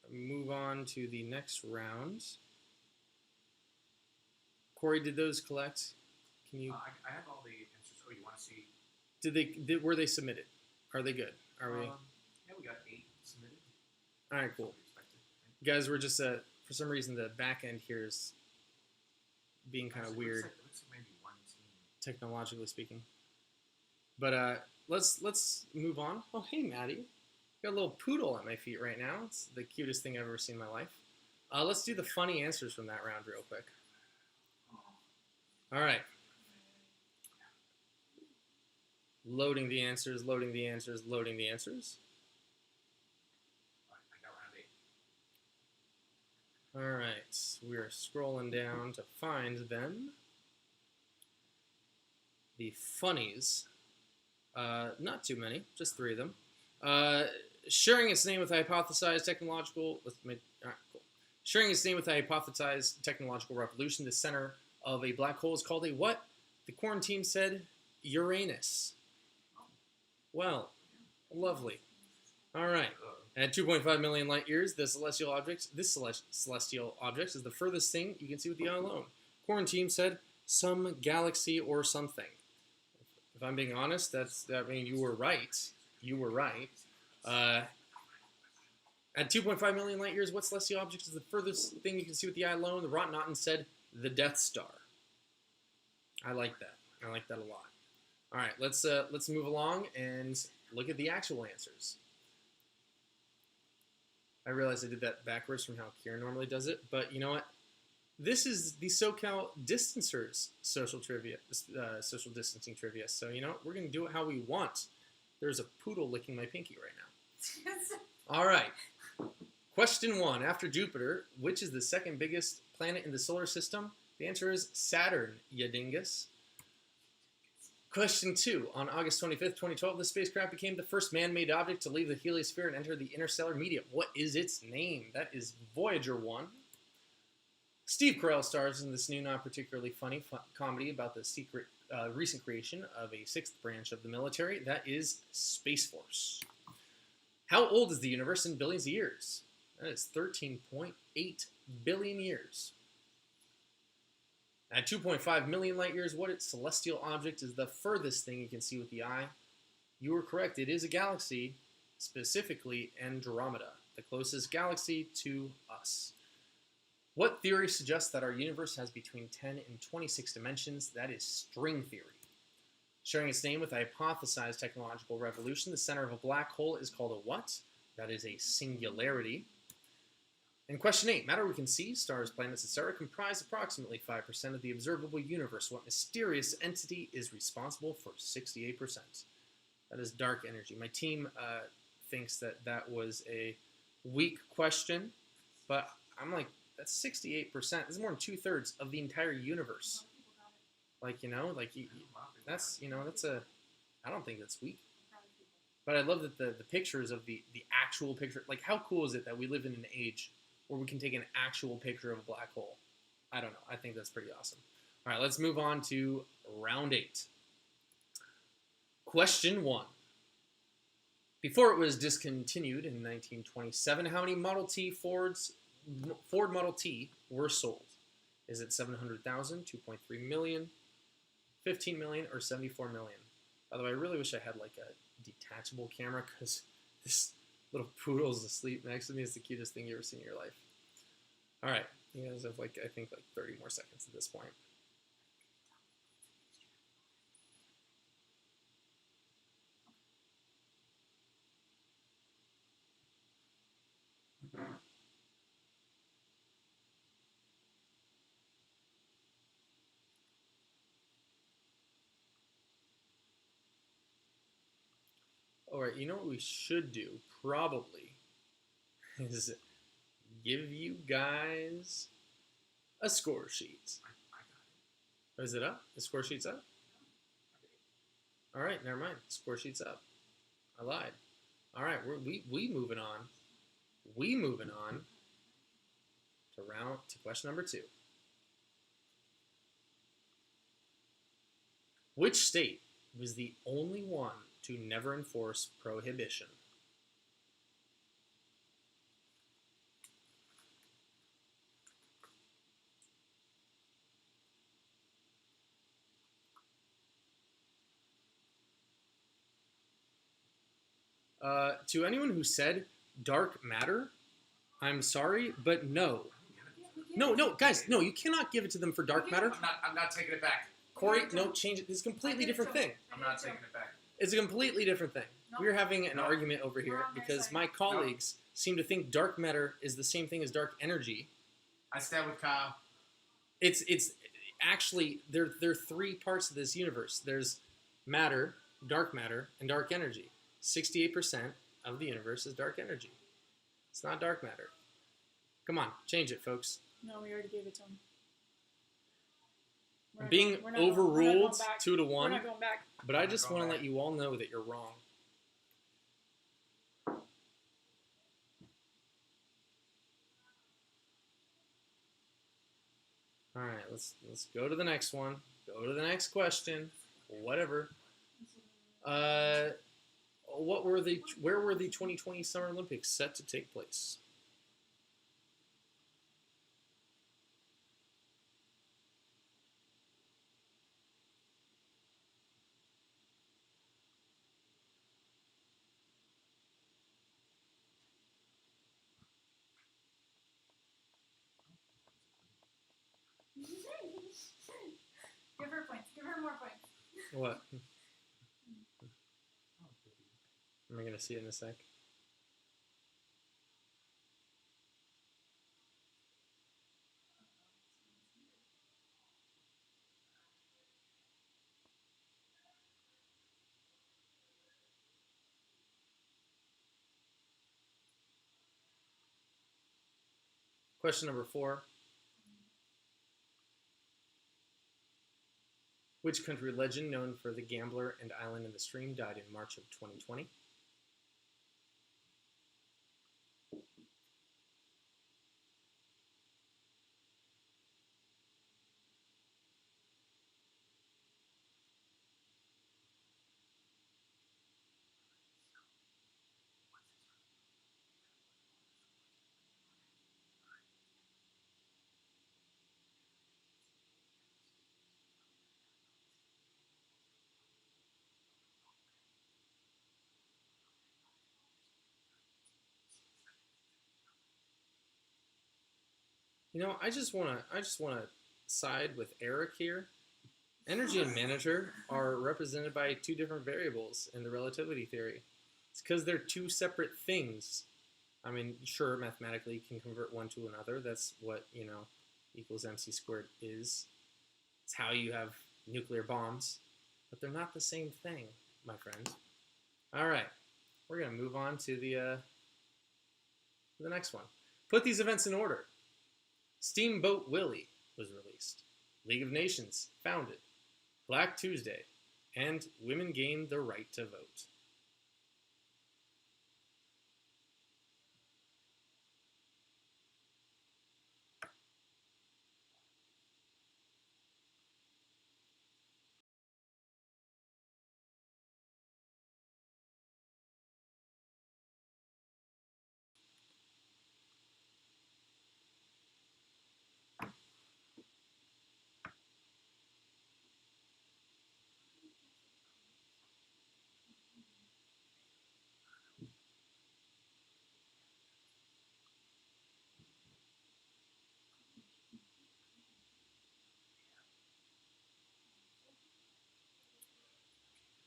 Move on to the next round. Corey, did those collect? Can you? I have all the answers. Oh, you want to see? Were they submitted? Are they good? Are we? Yeah, we got 8 submitted. All right, cool. That's what we expected, right? Guys, we're just for some reason the back end here is being kind of Actually, weird, Looks like maybe one team. technologically speaking. But let's move on. Oh, hey, Maddie. Got a little poodle at my feet right now. It's the cutest thing I've ever seen in my life. Let's do the funny answers from that round real quick. All right. Loading the answers, loading the answers, loading the answers. All right, I got round 8. All right. We're scrolling down to find them. The funnies. Not too many, just 3 of them. Sharing its name with a hypothesized technological. All right, cool. Sharing its name with a hypothesized technological revolution, the center of a black hole is called a what? The quarantine said Uranus. Well, lovely. All right. At 2.5 million light years, this celestial object is the furthest thing you can see with the eye alone. Quarantine said some galaxy or something. If I'm being honest, you were right. You were right. At 2.5 million light years, what celestial object is the furthest thing you can see with the eye alone? The Rottnaughton said the Death Star. I like that. I like that a lot. All right, let's move along and look at the actual answers. I realize I did that backwards from how Kieran normally does it, but you know what? This is the SoCal Distancers social distancing trivia. So you know we're gonna do it how we want. There's a poodle licking my pinky right now. All right. Question 1. After Jupiter, which is the second biggest planet in the solar system? The answer is Saturn, ya dingus. Question 2. On August 25th, 2012, the spacecraft became the first man-made object to leave the heliosphere and enter the interstellar medium. What is its name? That is Voyager 1. Steve Carell stars in this new, not particularly funny comedy about the recent creation of a 6th branch of the military. That is Space Force. How old is the universe in billions of years? That is 13.8 billion years. At 2.5 million light years, what celestial object is the furthest thing you can see with the eye? You were correct. It is a galaxy, specifically Andromeda, the closest galaxy to us. What theory suggests that our universe has between 10 and 26 dimensions? That is string theory. Sharing its name with a hypothesized technological revolution, the center of a black hole is called a what? That is a singularity. And question 8, matter we can see, stars, planets, etc., comprise approximately 5% of the observable universe. What mysterious entity is responsible for 68%? That is dark energy. My team thinks that was a weak question, but I'm like, that's 68%. This is more than 2/3 of the entire universe. Like, you know, like that's, you know, I don't think that's weak. But I love that the pictures of the actual picture, like how cool is it that we live in an age where we can take an actual picture of a black hole? I don't know. I think that's pretty awesome. All right, let's move on to round 8. Question 1. Before it was discontinued in 1927, how many Ford Model T were sold? Is it 700,000, 2.3 million, 15 million, or 74 million? By the way, I really wish I had like a detachable camera because this little poodle's asleep next to me. It's the cutest thing you've ever seen in your life. All right, you guys have like, I think like 30 more seconds at this point. All right, you know what we should do probably is give you guys a score sheet. I got it. Oh, is it up? The score sheet's up? All right, never mind. Score sheet's up. I lied. All right, we moving on. We moving on to question number 2. Which state was the only one to never enforce prohibition? To anyone who said dark matter, I'm sorry, but no. No, guys, no, you cannot give it to them for dark matter. I'm not taking it back. Corey, no, change it. It's a completely different thing. I'm not taking it back. It's a completely different thing. No. We're having an No. argument over here We're on their because side. my colleagues seem to think dark matter is the same thing as dark energy. I stand with Kyle. It's actually there are 3 parts of this universe. There's matter, and dark energy. 68% of the universe is dark energy. It's not dark matter. Come on, change it, folks. No, we already gave it to him. I'm being overruled 2 to We're 1, not going back. but I We're not just going want to back. let you all know that you're wrong. All right, let's go to the next one. Go to the next question. Whatever. Where were the 2020 Summer Olympics set to take place? Give her points. Give her more points. What? Oh, Am I gonna see it in a sec? Question number 4. Which country legend known for the gambler and island in the stream died in March of 2020? You know, I just wanna side with Eric here. Energy and matter are represented by 2 different variables in the relativity theory. It's because they're 2 separate things. I mean, sure, mathematically you can convert one to another. That's what, equals mc squared is. It's how you have nuclear bombs. But they're not the same thing, my friend. All right, we're going to move on to the next one. Put these events in order. Steamboat Willie was released. League of Nations founded. Black Tuesday. And women gained the right to vote.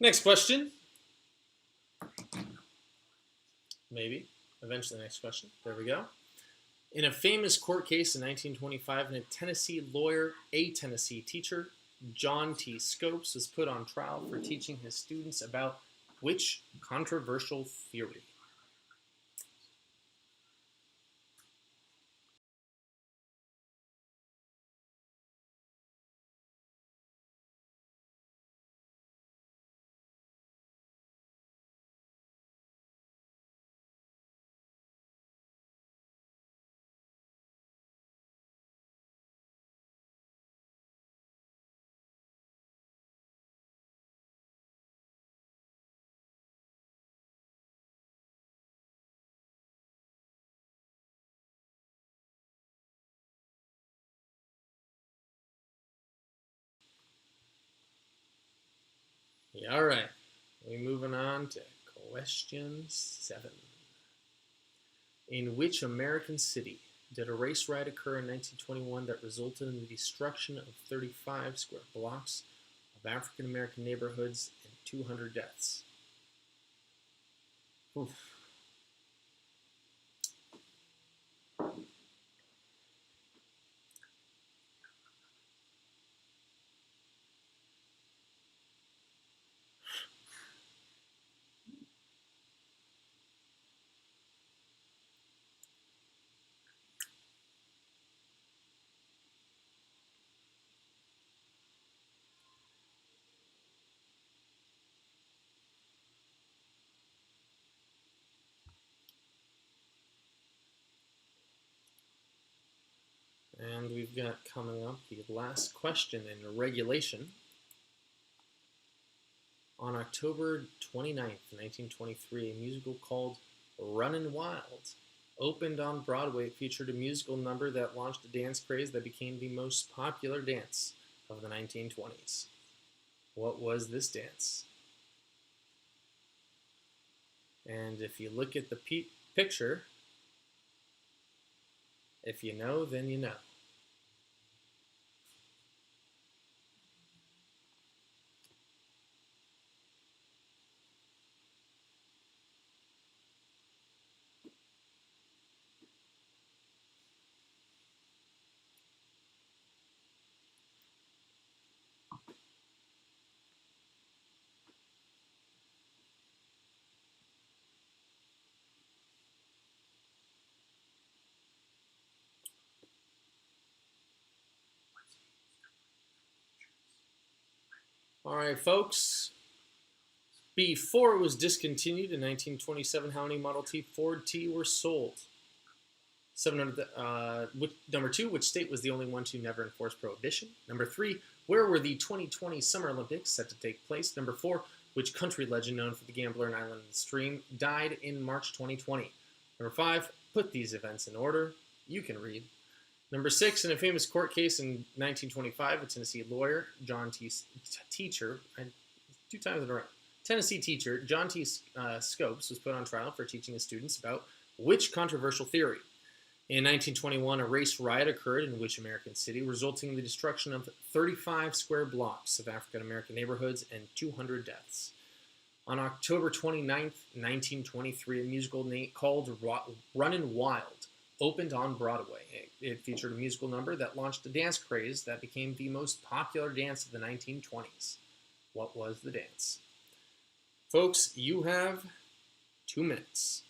Next question. Maybe. Eventually, next question. There we go. In a famous court case in 1925, a Tennessee teacher, John T. Scopes, was put on trial for teaching his students about which controversial theory? Yeah, all right. We're moving on to question 7. In which American city did a race riot occur in 1921 that resulted in the destruction of 35 square blocks of African American neighborhoods and 200 deaths? Oof. And we've got coming up the last question in regulation. On October 29th, 1923, a musical called Runnin' Wild opened on Broadway. It featured a musical number that launched a dance craze that became the most popular dance of the 1920s. What was this dance? And if you look at the picture, if you know, then you know. All right, folks. Before it was discontinued in 1927, how many Model T Ford T were sold? 700. Number 2, which state was the only one to never enforce prohibition? Number 3, where were the 2020 Summer Olympics set to take place? Number 4, which country legend known for the gambler and island in the stream died in March 2020? Number 5, put these events in order. You can read. Number 6, in a famous court case in 1925, a Tennessee lawyer, John T. Teacher, 2 times in a row. Tennessee teacher John T. Scopes was put on trial for teaching his students about which controversial theory? In 1921, a race riot occurred in which American city, resulting in the destruction of 35 square blocks of African American neighborhoods and 200 deaths. On October 29th, 1923, a musical called Runnin' Wild opened on Broadway. It featured a musical number that launched a dance craze that became the most popular dance of the 1920s. What was the dance? Folks, you have 2 minutes.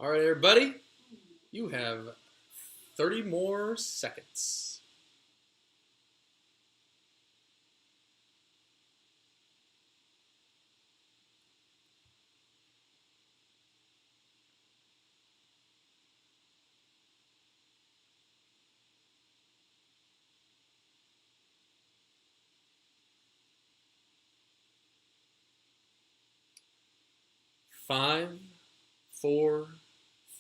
All right, everybody. You have 30 more seconds. Five, four,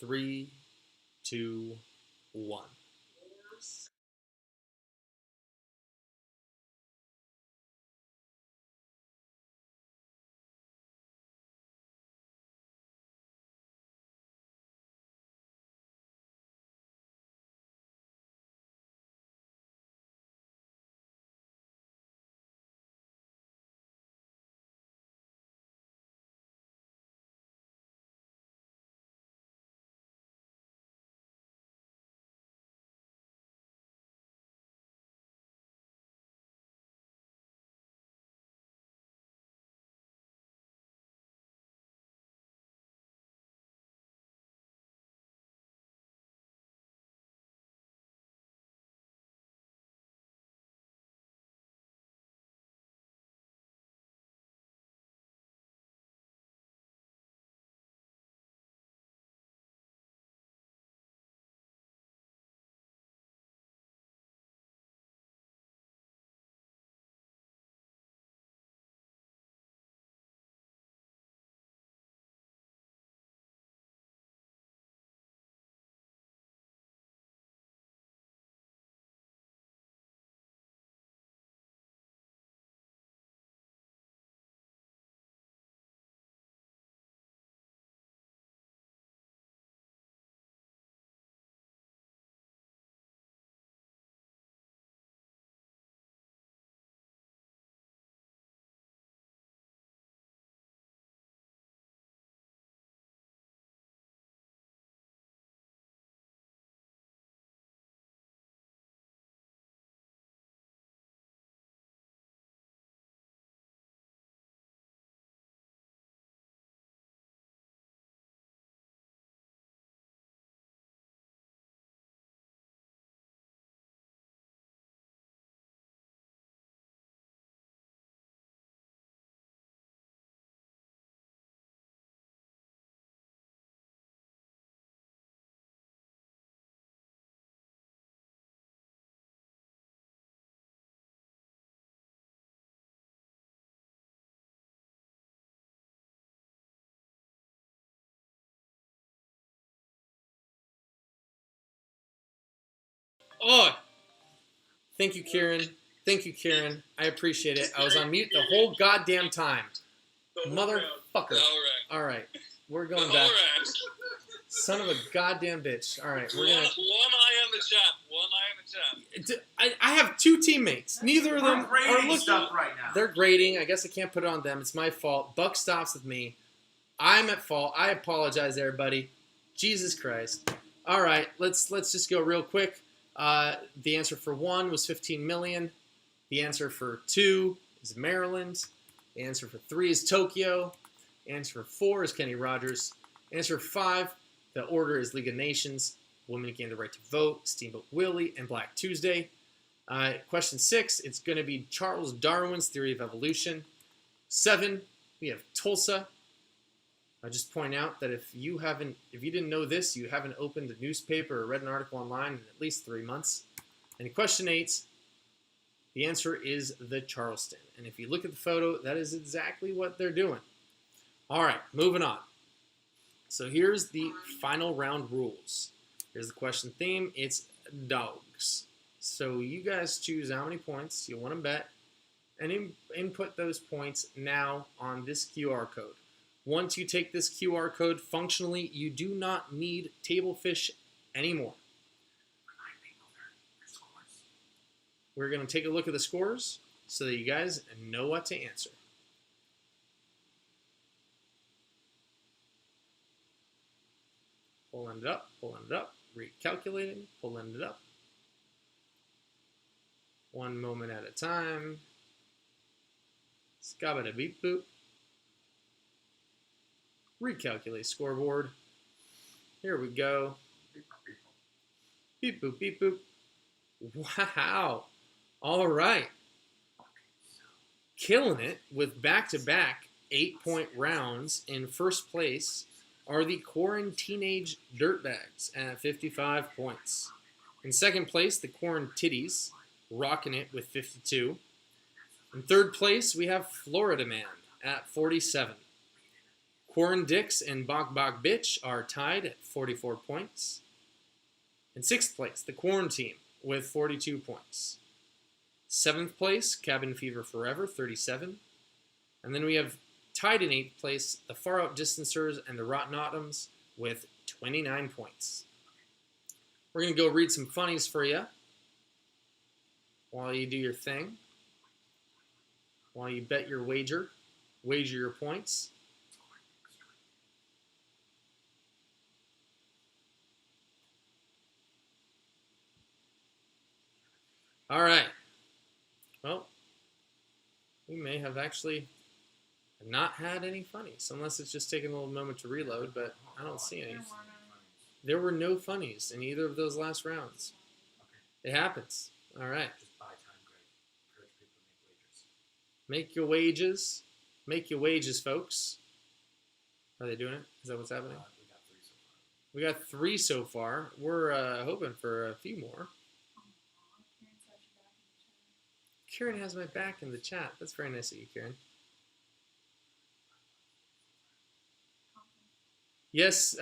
three, two, one. Oh, thank you, Kieran. Thank you, Kieran. I appreciate it. I was on mute the whole goddamn time. Motherfucker. All right. All right, we're going All back. right. Son of a goddamn bitch. All right, we're One gonna. eye on the chat. One eye on the chat. I have two teammates. Neither of them We're are grading looking. stuff right now. They're grading. I guess I can't put it on them. It's my fault. Buck stops with me. I'm at fault. I apologize, everybody. Jesus Christ. All right, let's just go real quick. The answer for 1 was 15 million. The answer for 2 is Maryland. The answer for 3 is Tokyo. The answer for 4 is Kenny Rogers. The answer for 5, the order is League of Nations. Women gain the right to vote. Steamboat Willie and Black Tuesday. Question 6, it's going to be Charles Darwin's theory of evolution. 7, we have Tulsa. I just point out that if you didn't know this, you haven't opened a newspaper or read an article online in at least 3 months. And question 8, the answer is the Charleston. And if you look at the photo, that is exactly what they're doing. All right, moving on. So here's the final round rules. Here's the question theme. It's dogs. So you guys choose how many points you want to bet and input those points now on this QR code. Once you take this QR code functionally, you do not need table fish anymore. We're going to take a look at the scores so that you guys know what to answer. Pulling it up, recalculating, pulling it up. One moment at a time. Scabba beep boop. Recalculate scoreboard. Here we go. Beep boop, beep boop. Wow. All right. Killing it with back-to-back 8-point rounds in first place are the Corrin Teenage Dirtbags at 55 points. In second place, the Corrin Titties, rocking it with 52. In third place, we have Florida Man at 47. Corrin Dix and Bok Bok Bitch are tied at 44 points. In sixth place, the Corrin Team with 42 points. Seventh place, Cabin Fever Forever, 37. And then we have tied in eighth place, the Far Out Distancers and the Rotten Autumns with 29 points. We're going to go read some funnies for you while you do your thing, while you bet your wager your points. All right. Well, we may have actually not had any funnies, unless it's just taking a little moment to reload, but I don't see any. There were no funnies in either of those last rounds. It happens. All right. Just buy time, Greg. Encourage people to Make your wages. Make your wages, folks. Are they doing it? Is that what's happening? we got 3 so far. We got 3 so far. We're hoping for a few more. Kieran has my back in the chat. That's very nice of you, Kieran. Yes,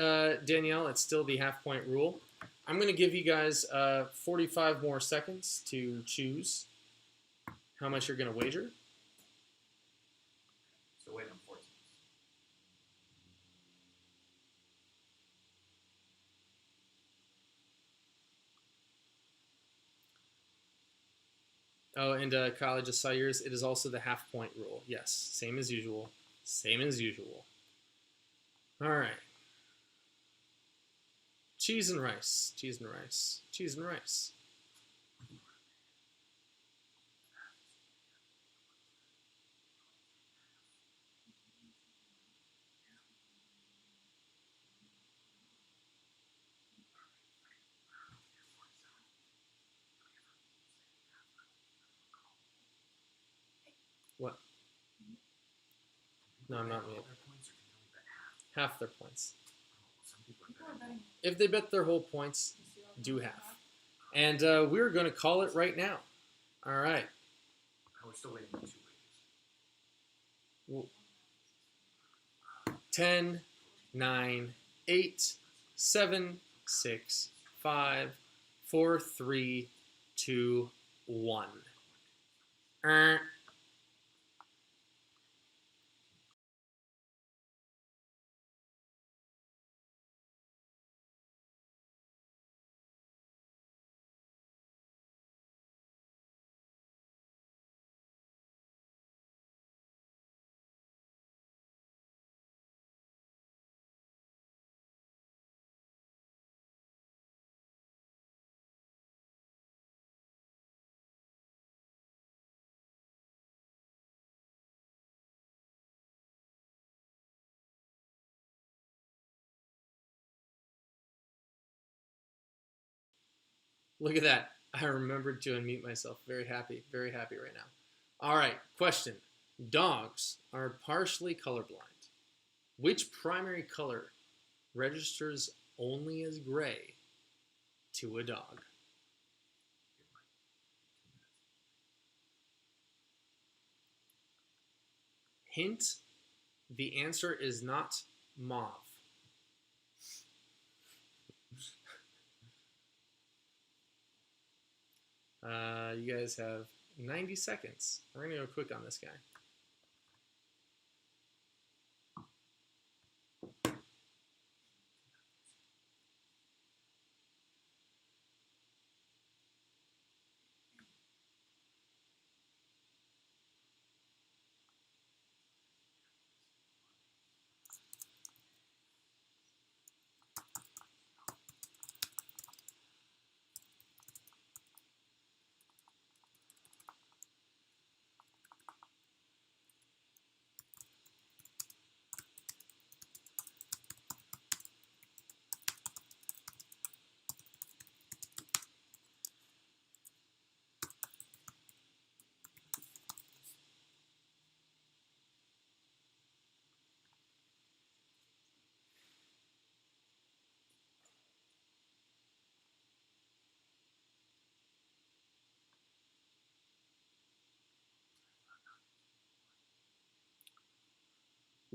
Danielle, it's still the half-point rule. I'm going to give you guys 45 more seconds to choose how much you're going to wager. So wait on 14. Oh, and Kyle, I just saw yours. It is also the half-point rule. Yes, same as usual. Same as usual. All right. Cheese and rice. Cheese and rice. Cheese and rice. What? No, I'm not muted. Half their points. If they bet their whole points, do half. And we're going to call it right now. All right. We're still waiting on 2 wages. 10, 9, 8, 7, 6, 5, 4, 3, 2, 1. Look at that. I remembered to unmute myself. Very happy right now. All right, question. Dogs are partially colorblind. Which primary color registers only as gray to a dog? Hint, the answer is not mauve. You guys have 90 seconds. We're going to go quick on this guy.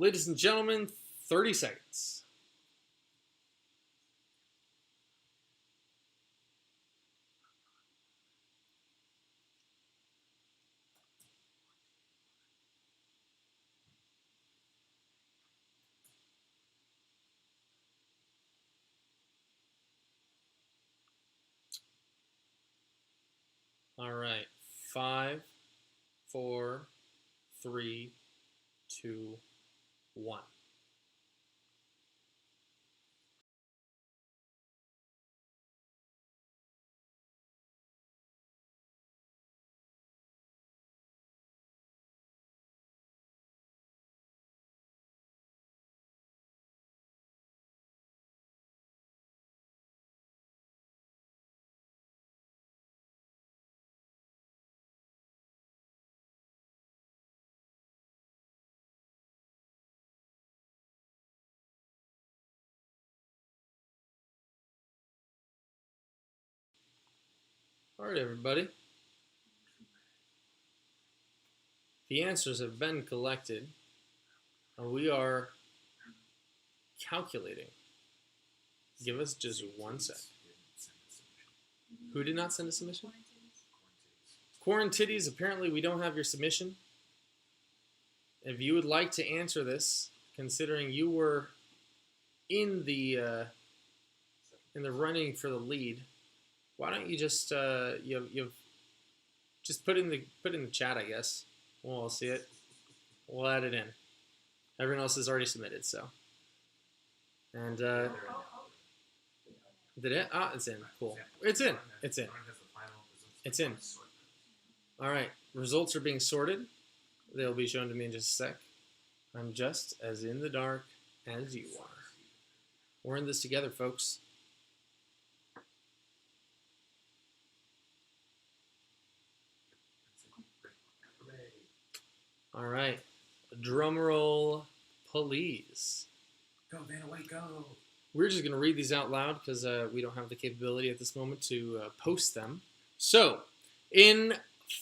Ladies and gentlemen, 30 seconds. All right. 5, 4, 3, 2, 1. All right, everybody. The answers have been collected, and we are calculating. Give us just 1 sec. Who did not send a submission? Quarantitties, apparently we don't have your submission. If you would like to answer this, considering you were in the running for the lead, why don't you just you've just put in the chat, I guess. We'll all see it. We'll add it in. Everyone else has already submitted, so. And did it? Ah, it's in. Cool. It's in. It's in. It's in. All right. Results are being sorted. They'll be shown to me in just a sec. I'm just as in the dark as you are. We're in this together, folks. All right. Drum roll, please. Go, Van away, go. We're just going to read these out loud because we don't have the capability at this moment to post them. So, in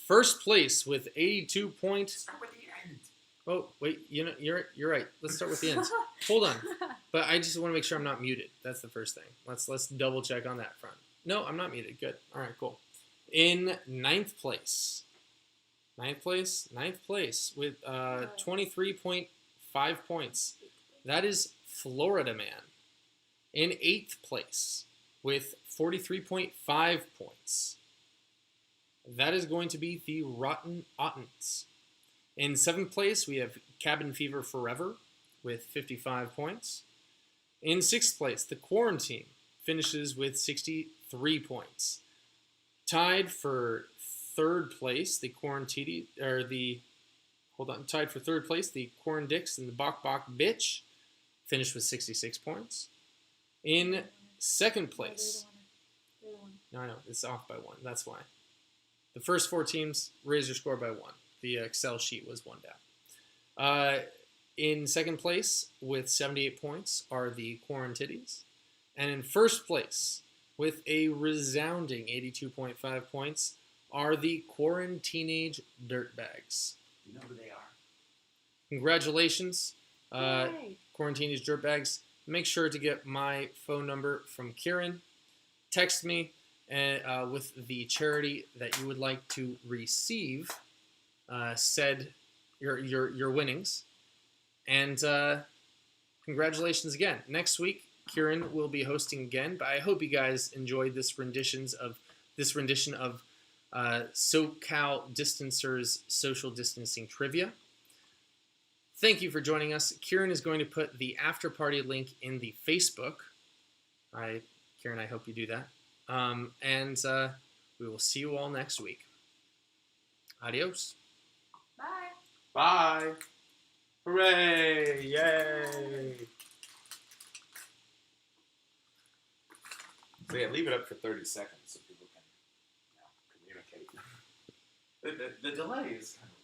first place with 82 points. Start with the end. Oh, wait, you're right. Let's start with the end. Hold on. But I just want to make sure I'm not muted. That's the first thing. Let's double check on that front. No, I'm not muted. Good. All right, cool. In ninth place with 23.5 points. That is Florida Man. In 8th place with 43.5 points. That is going to be the Rotten Ottens. In 7th place, we have Cabin Fever Forever with 55 points. In 6th place, the Quarantine finishes with 63 points. Tied for 3rd place, the Quarantini, or the, tied for 3rd place, the Quarandix and the Bok Bok Bitch finished with 66 points. In 2nd place, no, I know, it's off by 1, that's why. The first 4 teams raised your score by 1. The Excel sheet was 1 down. In 2nd place with 78 points are the Quarantitties. And in 1st place with a resounding 82.5 points are the Quaranteenage Dirtbags. You know who they are. Congratulations, Quaranteenage Dirtbags. Make sure to get my phone number from Kieran. Text me with the charity that you would like to receive said your winnings. And congratulations again. Next week, Kieran will be hosting again, but I hope you guys enjoyed this rendition of SoCal Distancers Social Distancing Trivia. Thank you for joining us. Kieran is going to put the after party link in the Facebook. Kieran, I hope you do that. And we will see you all next week. Adios. Bye. Bye. Hooray! Yay! So yeah, leave it up for 30 seconds so people can communicate. The delay is kind of